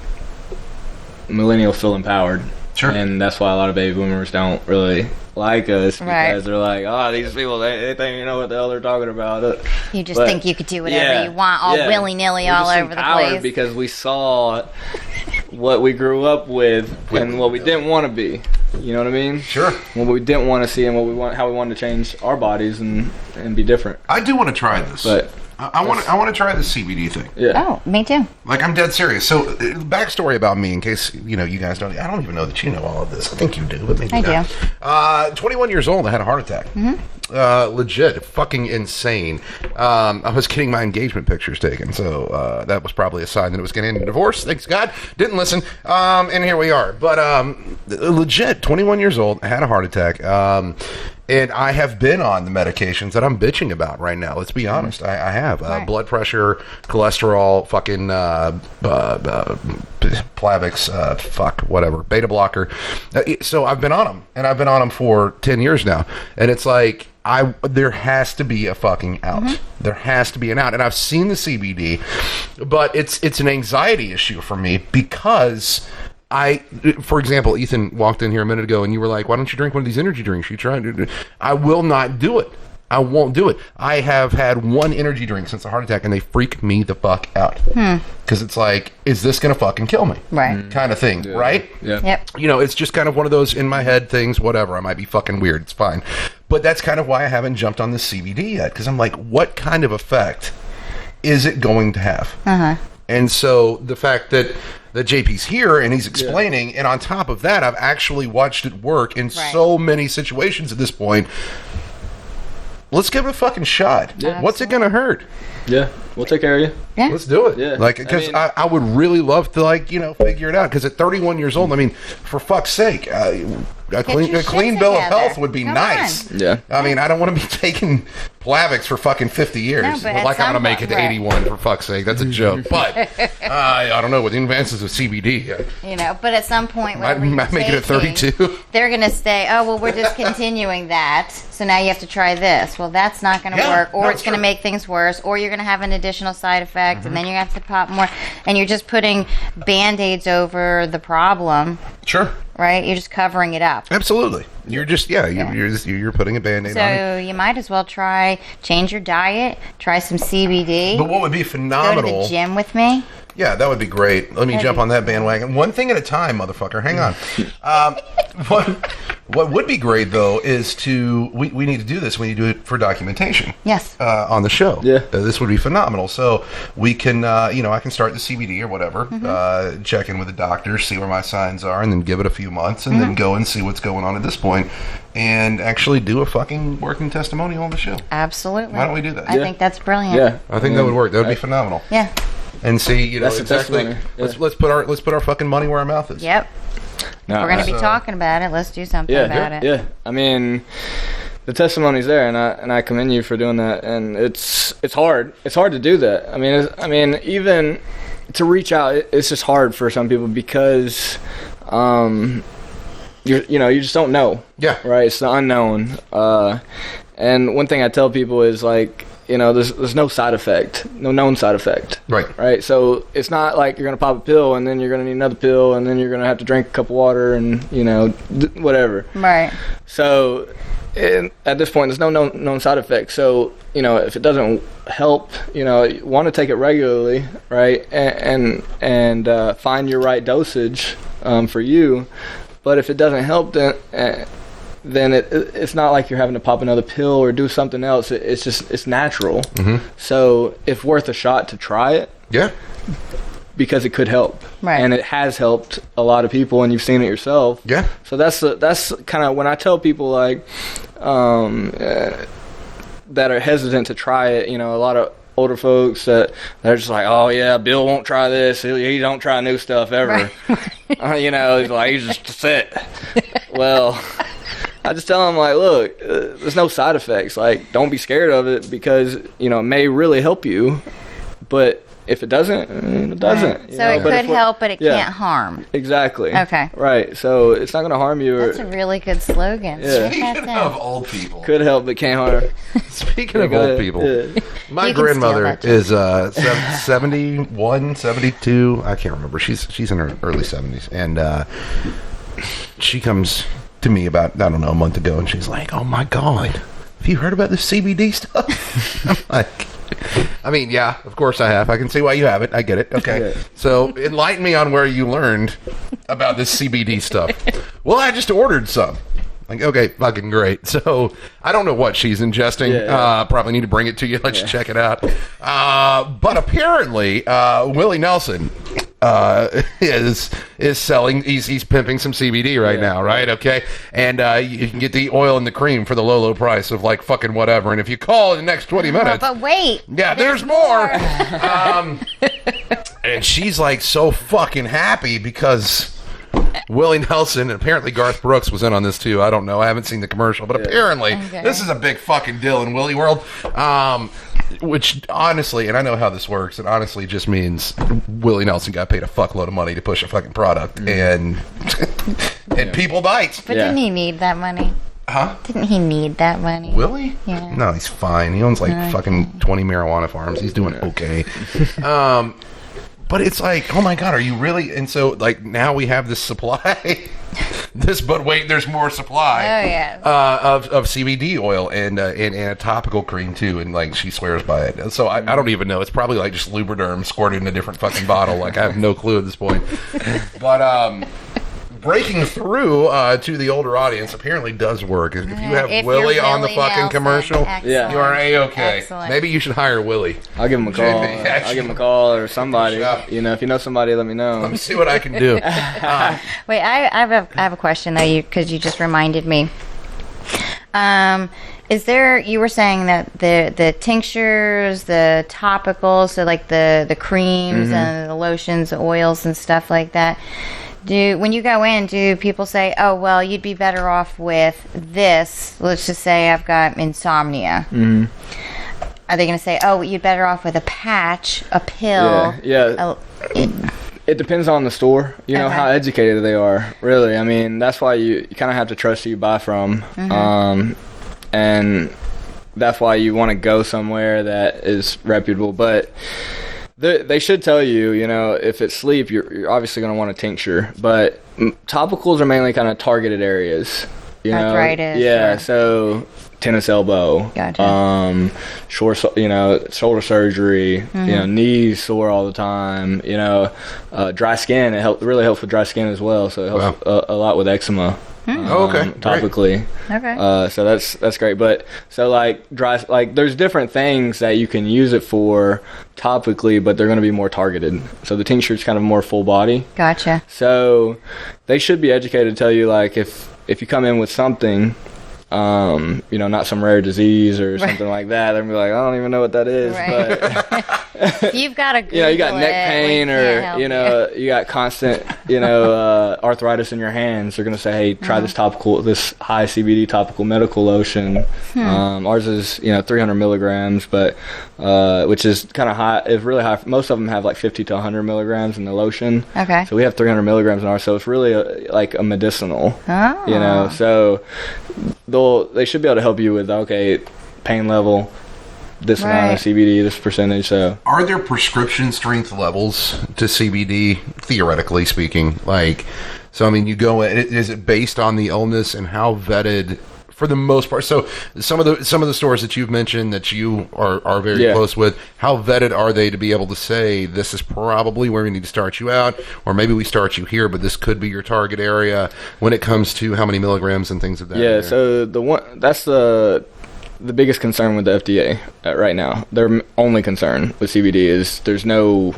millennials feel empowered. Sure. And that's why a lot of baby boomers don't really like us, because Right. they're like, oh, these people, they think you know what the hell they're talking about. You just But, think you could do whatever yeah, you want, all yeah. willy-nilly, We're all just over the empowered place. because we saw what we grew up with and what we didn't want to be. You know what I mean? Sure. What we didn't want to see and how we wanted to change our bodies and be different. I do want to try this. But I want to try the CBD thing. yeah. Oh, me too. Like, I'm dead serious. So, backstory about me, in case, you guys don't... I don't even know that you know all of this. I think you do, but maybe I not. 21 years old, I had a heart attack. Legit. Fucking insane. I was getting my engagement pictures taken, so that was probably a sign that it was getting a divorce. Thanks God. Didn't listen. And here we are. But legit, 21 years old, I had a heart attack. And I have been on the medications that I'm bitching about right now. Let's be honest. I have. Right. Blood pressure, cholesterol, fucking Plavix, whatever, beta blocker. So I've been on them. And I've been on them for 10 years now. And it's like, there has to be a fucking out. There has to be an out. And I've seen the CBD, but it's an anxiety issue for me because... for example, Ethan walked in here a minute ago and you were like, why don't you drink one of these energy drinks? You trying to? I will not do it. I won't do it. I have had one energy drink since the heart attack and they freak me the fuck out. Because it's like, is this going to fucking kill me? Right. Kind of thing, right? Yeah. Yep. It's just kind of one of those in my head things, whatever. I might be fucking weird. It's fine. But that's kind of why I haven't jumped on the CBD yet. Because I'm like, what kind of effect is it going to have? And so the fact that JP's here and he's explaining, and on top of that, I've actually watched it work in so many situations at this point. Let's give it a fucking shot. Yeah. What's it going to hurt? Yeah. We'll take care of you. Yeah. Let's do it. Yeah. Like, because I would really love to, figure it out. Because at 31 years old, I mean, for fuck's sake, a clean shit bill of together. health would be Come nice. on. Yeah. I mean, I don't want to be taking Plavix for fucking 50 years. No, but at like I'm some going to make it to point, 81, for fuck's sake. That's a joke. But, I don't know, with the advances of CBD, But at some point, I whatever might you're make it at taking, 32. they're going to say, oh, well, we're discontinuing that, so now you have to try this. Well, that's not going to Yeah, work, or no, it's going to sure. make things worse, or you're going to have an additional side effect, and then you're going to have to pop more, and you're just putting Band-Aids over the problem, Sure. right? You're just covering it up. Absolutely. You're just, you're putting a Band-Aid on it. So you might as well change your diet, try some CBD, But what would be go to phenomenal... the gym with me. Yeah, that would be great. Let me jump on that bandwagon. One thing at a time, motherfucker. Hang on. What would be great, though, is we need to do this. We need to do it for documentation. Yes. On the show. Yeah. This would be phenomenal. So we can, I can start the CBD or whatever, check in with the doctor, see where my signs are, and then give it a few months, and then go and see what's going on at this point, and actually do a fucking working testimonial on the show. Absolutely. Why don't we do that? I think that's brilliant. Yeah. I think that would work. That would be phenomenal. Yeah. And see, That's the exactly. testimony. Let's put our fucking money where our mouth is. Yep. No, We're going to be So- talking about it. Let's do something about it. Yeah. I mean, the testimony's there, and I commend you for doing that. And it's hard. It's hard to do that. I mean, even to reach out, it's just hard for some people because, you just don't know. Yeah. Right. It's the unknown. And one thing I tell people is like, there's no side effect, no known side effect. Right. Right. So it's not like you're going to pop a pill and then you're going to need another pill and then you're going to have to drink a cup of water and, whatever. Right. So at this point, there's no known side effect. So, if it doesn't help, you want to take it regularly, right? And find your right dosage for you. But if it doesn't help, then it's not like you're having to pop another pill or do something else. It's natural. Mm-hmm. So it's worth a shot to try it. Yeah. Because it could help. Right. And it has helped a lot of people, and you've seen it yourself. Yeah. So that's kind of when I tell people like that are hesitant to try it. A lot of older folks that they're just like, oh yeah, Bill won't try this. He don't try new stuff ever. He's like, he's just set. Well, I just tell them like, look, there's no side effects. Like, don't be scared of it because it may really help you, but if it doesn't, it doesn't. Right. you So know, it but could if we're- help, but it yeah. can't harm. Exactly. Okay. Right. So it's not going to harm you. Or That's a really good slogan. Yeah. Write that Speaking down. of old people. could help, but can't harm. Speaking of Go old ahead. people. Yeah. My You can grandmother steal is 71, 72. I can't remember. She's in her early 70s. And she comes to me about, I don't know, a month ago. And she's like, oh, my God. Have you heard about this CBD stuff? I'm like, I mean, yeah, of course I have. I can see why you have it. I get it. Okay. Yeah. So enlighten me on where you learned about this CBD stuff. Well, I just ordered some. Like, okay, fucking great. So I don't know what she's ingesting. Yeah. Probably need to bring it to you. Let's check it out. But apparently, Willie Nelson is selling. He's pimping some CBD right now, right? Okay, and you can get the oil and the cream for the low price of like fucking whatever. And if you call in the next 20 minutes, But wait. yeah, there's more. And she's like so fucking happy because Willie Nelson, and apparently Garth Brooks was in on this too. I don't know. I haven't seen the commercial, but apparently this is a big fucking deal in Willie world. Which honestly, and I know how this works, it honestly just means Willie Nelson got paid a fuckload of money to push a fucking product, and people bite. But didn't he need that money? Huh? Didn't he need that money? Willie? Yeah. No, he's fine. He owns like fucking 20 marijuana farms. He's doing okay. But it's like, oh my God, are you really? And so, like, now we have this supply. But wait, there's more supply. Oh, yeah. Of CBD oil and a topical cream too, and like she swears by it. So I don't even know. It's probably like just Lubriderm squirted in a different fucking bottle. Like I have no clue at this point. But breaking through to the older audience apparently does work. If you have If Willie you're on the Willie fucking Nelson, commercial, excellent. you are A-okay. Excellent. Maybe you should hire Willie. I'll give him a call. Yeah, I'll give him a call or somebody. Yeah. You know, if you know somebody, let me know. Let me see what I can do. Wait, I have a question though, because you just reminded me. Is there? You were saying that the tinctures, the topicals, so like the creams and the lotions, the oils and stuff like that. When you go in, do people say, "Oh, well, you'd be better off with this"? Let's just say I've got insomnia. Mm-hmm. Are they going to say, "Oh, you'd better off with a patch, a pill"? Yeah. It depends on the store, you know, how educated they are, really. I mean, that's why you kind of have to trust who you buy from. And that's why you want to go somewhere that is reputable. But they should tell you, you know, if it's sleep, you're obviously going to want a tincture. But topicals are mainly kind of targeted areas. You know? Arthritis. Yeah, or- so tennis elbow. Gotcha. Shoulder surgery. You know, knees sore all the time. You know, dry skin. It really helps with dry skin as well. So it helps a lot with eczema. Okay, great. Topically. Okay. So that's great. But so like there's different things that you can use it for topically, but they're going to be more targeted. So the tincture is kind of more full body. Gotcha. So they should be educated to tell you, like, if you come in with something, you know, not some rare disease or something like that, they're gonna be like, I don't even know what that is. Right. But You've got to. you know, you got neck pain, or you know, you got constant, you know, arthritis in your hands. They're gonna say, hey, try this high CBD topical medical lotion. Ours is, you know, 300 milligrams, but which is kind of high. It's really high. Most of them have like 50 to 100 milligrams in the lotion. Okay. So we have 300 milligrams in ours, so it's really like a medicinal. Oh. You know, so they should be able to help you with, okay, pain level, this amount of CBD, this percentage. So Are there prescription strength levels to CBD, theoretically speaking? Like, so I mean, you go in, is it based on the illness and how vetted? For the most part, so some of the stores that you've mentioned that you are very close with, how vetted are they to be able to say this is probably where we need to start you out, or maybe we start you here, but this could be your target area when it comes to how many milligrams and things of that? yeah, so that's the biggest concern with the FDA right now. Their only concern with CBD is there's no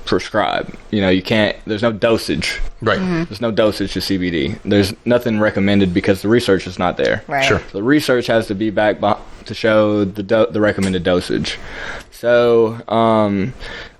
prescribe. You know, you can't. There's no dosage. Right. There's no dosage to CBD. There's nothing recommended because the research is not there. Right. Sure. The research has to be backed to show the recommended dosage. So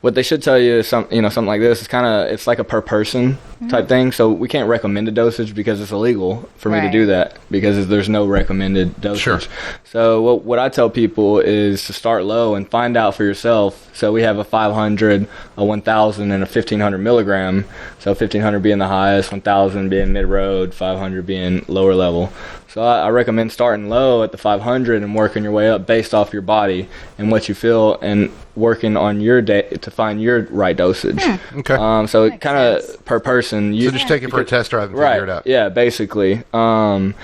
what they should tell you is something like this. It's like a per person type thing. So we can't recommend a dosage because it's illegal for me to do that because there's no recommended dosage. Sure. So what I tell people is to start low and find out for yourself. So we have a 500, a 1,000, and a 1,500 milligram. So 1,500 being the highest, 1,000 being mid-road, 500 being lower level. So I recommend starting low at the 500 and working your way up based off your body and what you feel and working on your day to find your right dosage. Okay. So it kind of per person. So just take it for a test drive and figure it out. Yeah, basically. And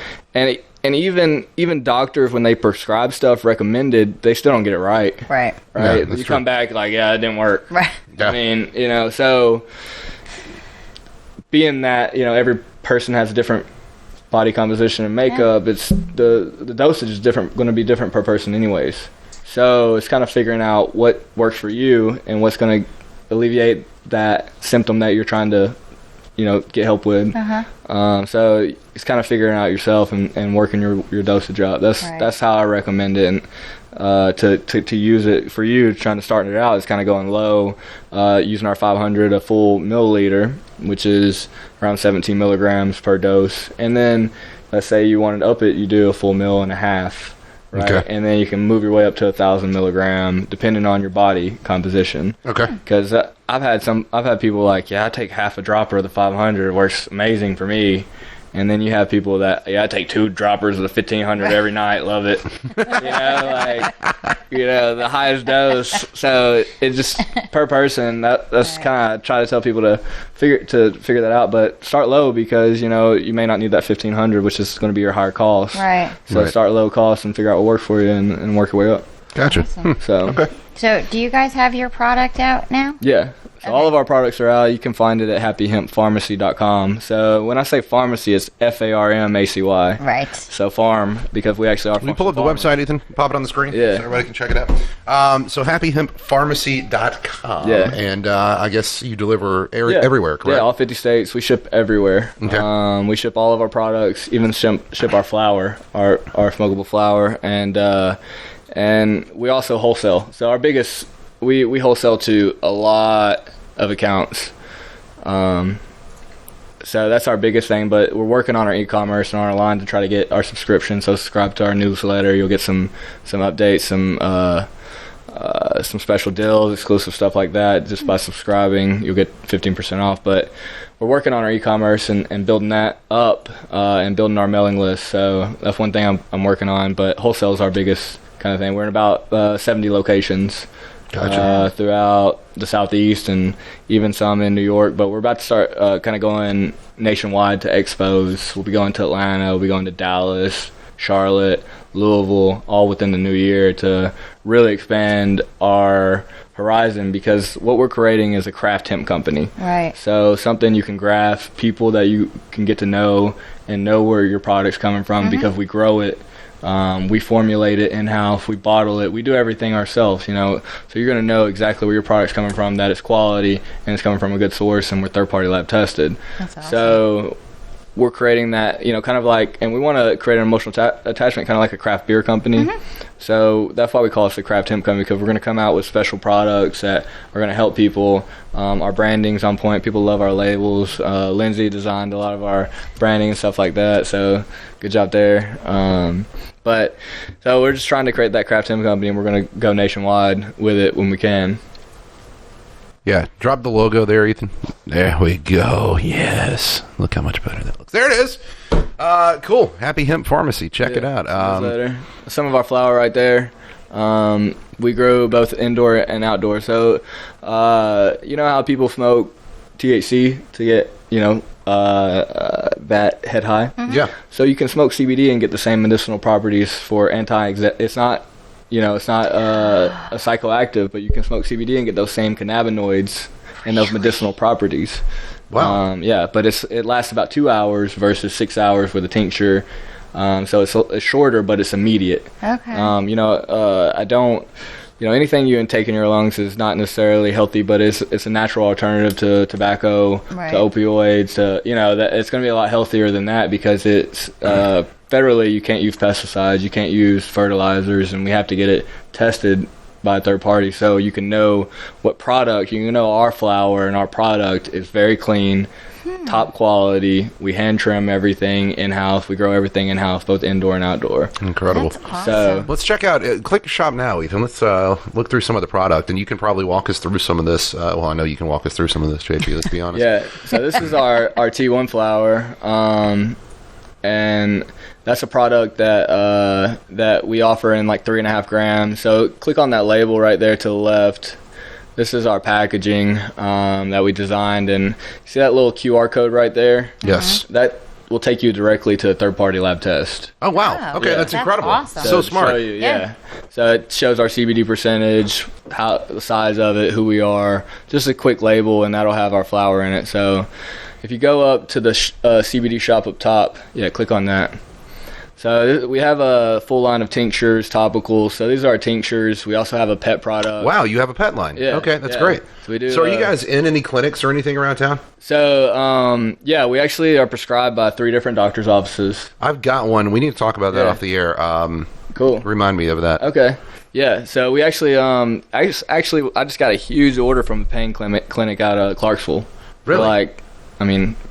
even doctors, when they prescribe stuff recommended, they still don't get it right. Right. Right. Yeah, you come back like, yeah, it didn't work. Right. Yeah. I mean, so being that, every person has a different body composition and makeup, it's the dosage is going to be different per person anyways. So it's kind of figuring out what works for you and what's going to alleviate that symptom that you're trying to, get help with. So it's kind of figuring out yourself and working your dosage out. That's how I recommend it. And to use it for you trying to start it out is kind of going low, using our 500, a full milliliter, which is around 17 milligrams per dose. And then let's say you wanted to up it, you do a full mil and a half. Right. Okay. And then you can move your way up to 1,000 milligram, depending on your body composition. Okay. Because I've had people like, yeah, I take half a dropper of the 500, it works amazing for me. And then you have people that, I take 2 droppers of the 1,500 every night, love it. The highest dose. So it just per person. That's kind of try to tell people to figure that out. But start low because you may not need that 1,500, which is going to be your higher cost. Right. So start low cost and figure out what works for you and work your way up. Gotcha. Awesome. So. So, do you guys have your product out now? Yeah. So all of our products are out. You can find it at happyhempfarmacy.com. So when I say pharmacy, it's Farmacy. Right. So farm, because we actually are. Can you pull up the website, Ethan? Pop it on the screen? Yeah. So everybody can check it out. So happyhempfarmacy.com. Yeah. And I guess you deliver everywhere, correct? Yeah, all 50 states. We ship everywhere. Okay. We ship all of our products, even ship our flour, our smokable flour, and we also wholesale. So our biggest, we wholesale to a lot of accounts. So that's our biggest thing, but we're working on our e-commerce and on our line to try to get our subscription. So subscribe to our newsletter. You'll get some updates, some special deals, exclusive stuff like that. Just by subscribing, you'll get 15% off. But we're working on our e-commerce and building that up and building our mailing list. So that's one thing I'm working on. But wholesale is our biggest kind of thing. We're in about 70 locations. Gotcha. Throughout the Southeast and even some in New York, but we're about to start kind of going nationwide to expos. We'll be going to Atlanta, we'll be going to Dallas, Charlotte, Louisville, all within the new year to really expand our horizon, because what we're creating is a craft hemp company. Right. So something you can graph, people that you can get to know and know where your product's coming from, because we grow it. We formulate it in-house, we bottle it, we do everything ourselves, so you're going to know exactly where your product's coming from, that it's quality, and it's coming from a good source, and we're third-party lab tested. That's awesome. So we're creating that, kind of like, and we want to create an emotional attachment, kind of like a craft beer company. So that's why we call us the Craft Hemp Company, because we're going to come out with special products that are going to help people. Our branding's on point. People love our labels. Lindsay designed a lot of our branding and stuff like that, so good job there. But so we're just trying to create that Craft Hemp Company, and we're going to go nationwide with it when we can. Yeah, drop the logo there, Ethan. There we go. Yes. Look how much better that looks. There it is. Cool. Happy Hemp Pharmacy. Check it out. Some of our flower right there. We grow both indoor and outdoor. So, you know how people smoke THC to get, that head high? Yeah. So you can smoke CBD and get the same medicinal properties for it's not a psychoactive, but you can smoke CBD and get those same cannabinoids and those medicinal properties. Wow. But it lasts about 2 hours versus 6 hours with a tincture. So it's shorter, but it's immediate. Okay. I don't, anything you intake in your lungs is not necessarily healthy, but it's a natural alternative to tobacco, Right. to opioids, that it's going to be a lot healthier than that, because it's, federally you can't use pesticides, you can't use fertilizers, and we have to get it tested by a third party, so you can know what product. You can know our flower and our product is very clean, top quality. We hand trim everything in-house. We grow everything in-house, both indoor and outdoor. Incredible. That's awesome. So Let's check out, click shop now, Ethan. Let's look through some of the product, and you can probably walk us through some of this. Well, I know you can walk us through some of this, JP, let's be honest. yeah, so this is our T1 flower, and that's a product that we offer in like 3.5 grams. So click on that label right there to the left. This is our packaging that we designed, and see that little QR code right there? Yes. That will take you directly to a third-party lab test. Oh, wow. Wow. Okay, Yeah. that's incredible. awesome. So to smart. show you, Yeah. So it shows our CBD percentage, how the size of it, who we are, just a quick label, and that'll have our flower in it. So if you go up to the CBD shop up top, click on that. So we have a full line of tinctures, topicals. So these are our tinctures. We also have a pet product. Wow, you have a pet line. Yeah, Okay, that's yeah. great. So we do. So are you guys in any clinics or anything around town? So we actually are prescribed by 3 different doctors' offices. I've got one. We need to talk about that Yeah. off the air. Cool. Remind me of that. Okay. Yeah. So we actually, I just got a huge order from a pain clinic out of Clarksville. Really?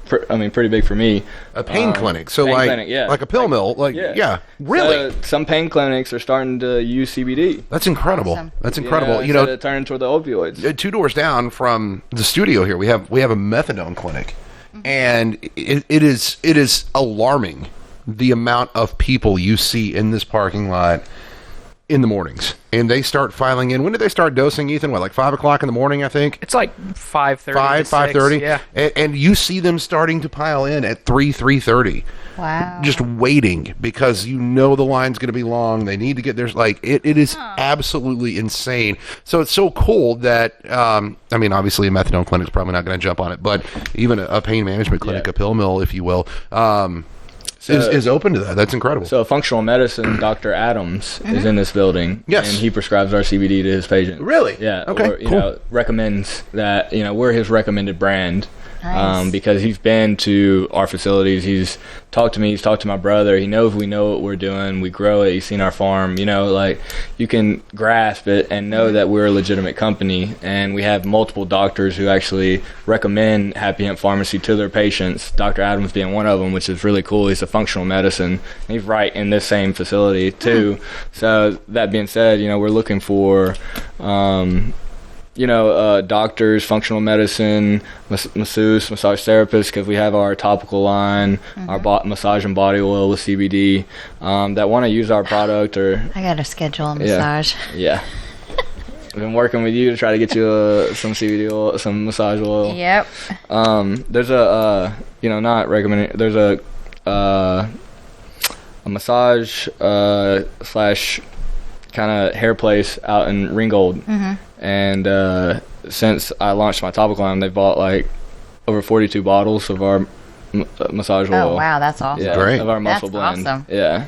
Pretty big for me. A pain clinic. So pain like clinic, yeah. like a pill mill. Like Yeah. Really? So some pain clinics are starting to use CBD. That's incredible. Awesome. That's incredible. You instead know, of turning toward the opioids. 2 doors down from the studio here, we have a methadone clinic, and it is alarming the amount of people you see in this parking lot in the mornings, and they start filing in. When did they start dosing, Ethan? What, like 5 o'clock in the morning? I think It's like 5:30. 5:30. Yeah. And you see them starting to pile in at 3:30. Wow. Just waiting because you know the line's going to be long. They need to get there. Like it is absolutely insane. So it's so cool that obviously a methadone clinic is probably not going to jump on it, but even a pain management clinic, Yeah. a pill mill, if you will, is open to that. That's incredible. So functional medicine, Dr. Adams is in this building. Yes. And he prescribes our CBD to his patients. Really? Yeah. Okay, Or, cool. recommends that, we're his recommended brand. Nice. Because he's been to our facilities. He's talked to me. He's talked to my brother. He knows we know what we're doing. We grow it. He's seen our farm. You can grasp it and know that we're a legitimate company. And we have multiple doctors who actually recommend Happy Hemp Farmacy to their patients. Dr. Adams being one of them, which is really cool. He's a functional medicine. He's right in this same facility too. So that being said, we're looking for doctors, functional medicine, masseuse, massage therapists, because we have our topical line, our massage and body oil with CBD, that want to use our product or I got to schedule a massage. yeah. I've been working with you to try to get you some CBD oil, some massage oil. Yep. There's a not recommended. There's a massage slash kind of hair place out in Ringgold. And since I launched my topical line, they've bought like over 42 bottles of our massage oil. Oh, wow. That's awesome. Yeah, Great. of our muscle That's blend. awesome. Yeah,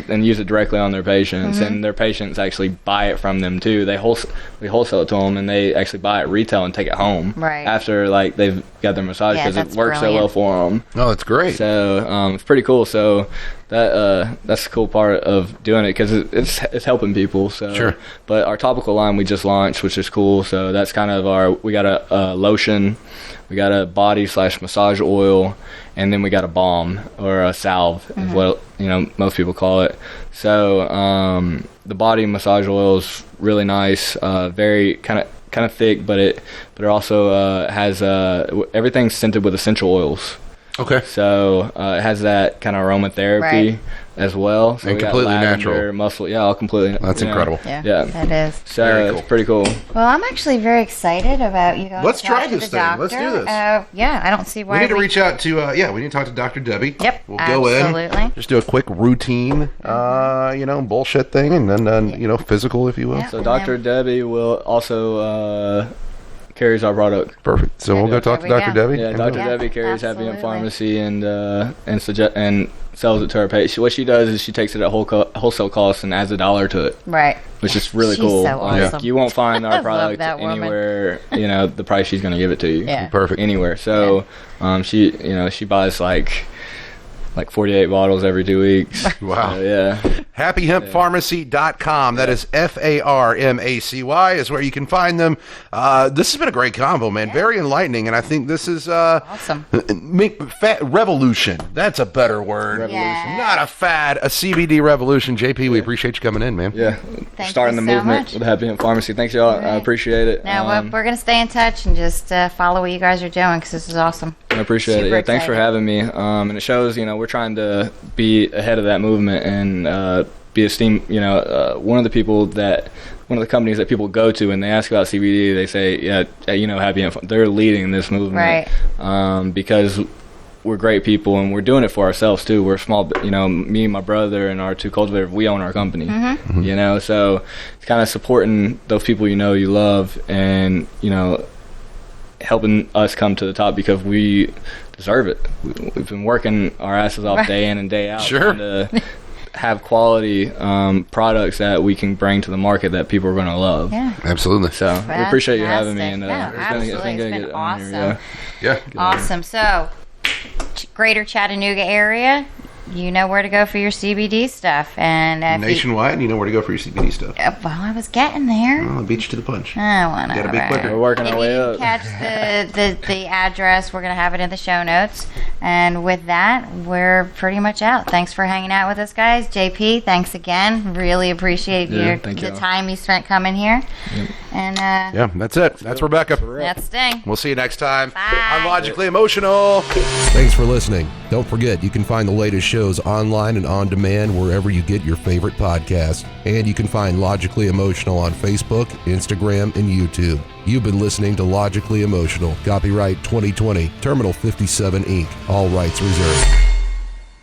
and use it directly on their patients, and their patients actually buy it from them too. We wholesale it to them, and they actually buy it retail and take it home Right. after they've got their massage Yeah, because it that's works so well brilliant. for them. Oh, that's great. So it's pretty cool. So that's the cool part of doing it because it's helping people. So Sure. But our topical line we just launched, which is cool. So that's kind of we got a lotion, we got a body / massage oil, and then we got a balm or a salve is what most people call it. So the body massage oil is really nice, very kind of thick, but it also has everything's scented with essential oils. Okay. So it has that kind of aromatherapy Right. as well. So And we got completely lavender, natural. muscle. Yeah, all completely. That's incredible. Yeah. Yeah. That is. So Very cool. it's pretty cool. Well, I'm actually very excited about you guys. Let's try to this the thing. Let's doctor. do this. Yeah, I don't see why We need to reach out to, we need to talk to Dr. Debbie. Yep, We'll go in, absolutely. just do a quick routine, bullshit thing, and then, physical, if you will. Yeah. So And Dr. then- Debbie will also carries our product. Perfect. So we'll go talk to There we Dr. go. Debbie. Yeah, and Dr. go. Debbie carries Happy Hemp absolutely. Pharmacy and sells it to her patients. What she does is she takes it at wholesale cost and adds $1 to it, Right. which is really She's cool. so awesome. You won't find I our love product that woman. anywhere. The price she's going to give it to you. Yeah. Perfect. Anywhere. So she buys like 48 bottles every 2 weeks. Wow. So, yeah. HappyHempPharmacy.com. That is FARMACY is where you can find them. This has been a great convo, man. Very enlightening, and I think this is Awesome. revolution. That's a better word. Yeah. Not a fad, a CBD revolution. JP, we appreciate you coming in, man. Yeah, Thank starting you the so movement much. with the Happy Hemp Pharmacy. Thanks, y'all. I appreciate it. Now we're going to stay in touch and just follow what you guys are doing because this is awesome. I appreciate it. Super Yeah, thanks for excited. having me. And it shows, we're trying to be ahead of that movement and be esteemed. One of the companies that people go to and they ask about CBD, they say, yeah, Happy Hemp. They're leading this movement, Right. Because we're great people and we're doing it for ourselves too. We're small, me, my brother, and our 2 cultivators. We own our company, so it's kind of supporting those people you love, and helping us come to the top because we deserve it. We've been working our asses off day in and day out, Sure. trying to have quality products that we can bring to the market that people are going to love. Yeah. Absolutely. So we appreciate you having me. And Fantastic. it's been Absolutely. good It's been on here, awesome. Yeah. Awesome. So, Greater Chattanooga area, you know where to go for your CBD stuff. And if Nationwide, you know where to go for your CBD stuff. well, I was getting there. I'll beat you to the punch. Whatever. Gotta be quicker. We're working If our way you up. catch the address, we're going to have it in the show notes. And with that, we're pretty much out. Thanks for hanging out with us, guys. JP, thanks again. Really appreciate thank the y'all. time you spent coming here. And Yeah, that's it. That's Rebecca. that's Sting. We'll see you next time. Bye. on Logically Emotional. Thanks for listening. Don't forget, you can find the latest shows online and on demand wherever you get your favorite podcasts. And you can find Logically Emotional on Facebook, Instagram, and YouTube. You've been listening to Logically Emotional. Copyright 2020, Terminal 57 Inc. All rights reserved.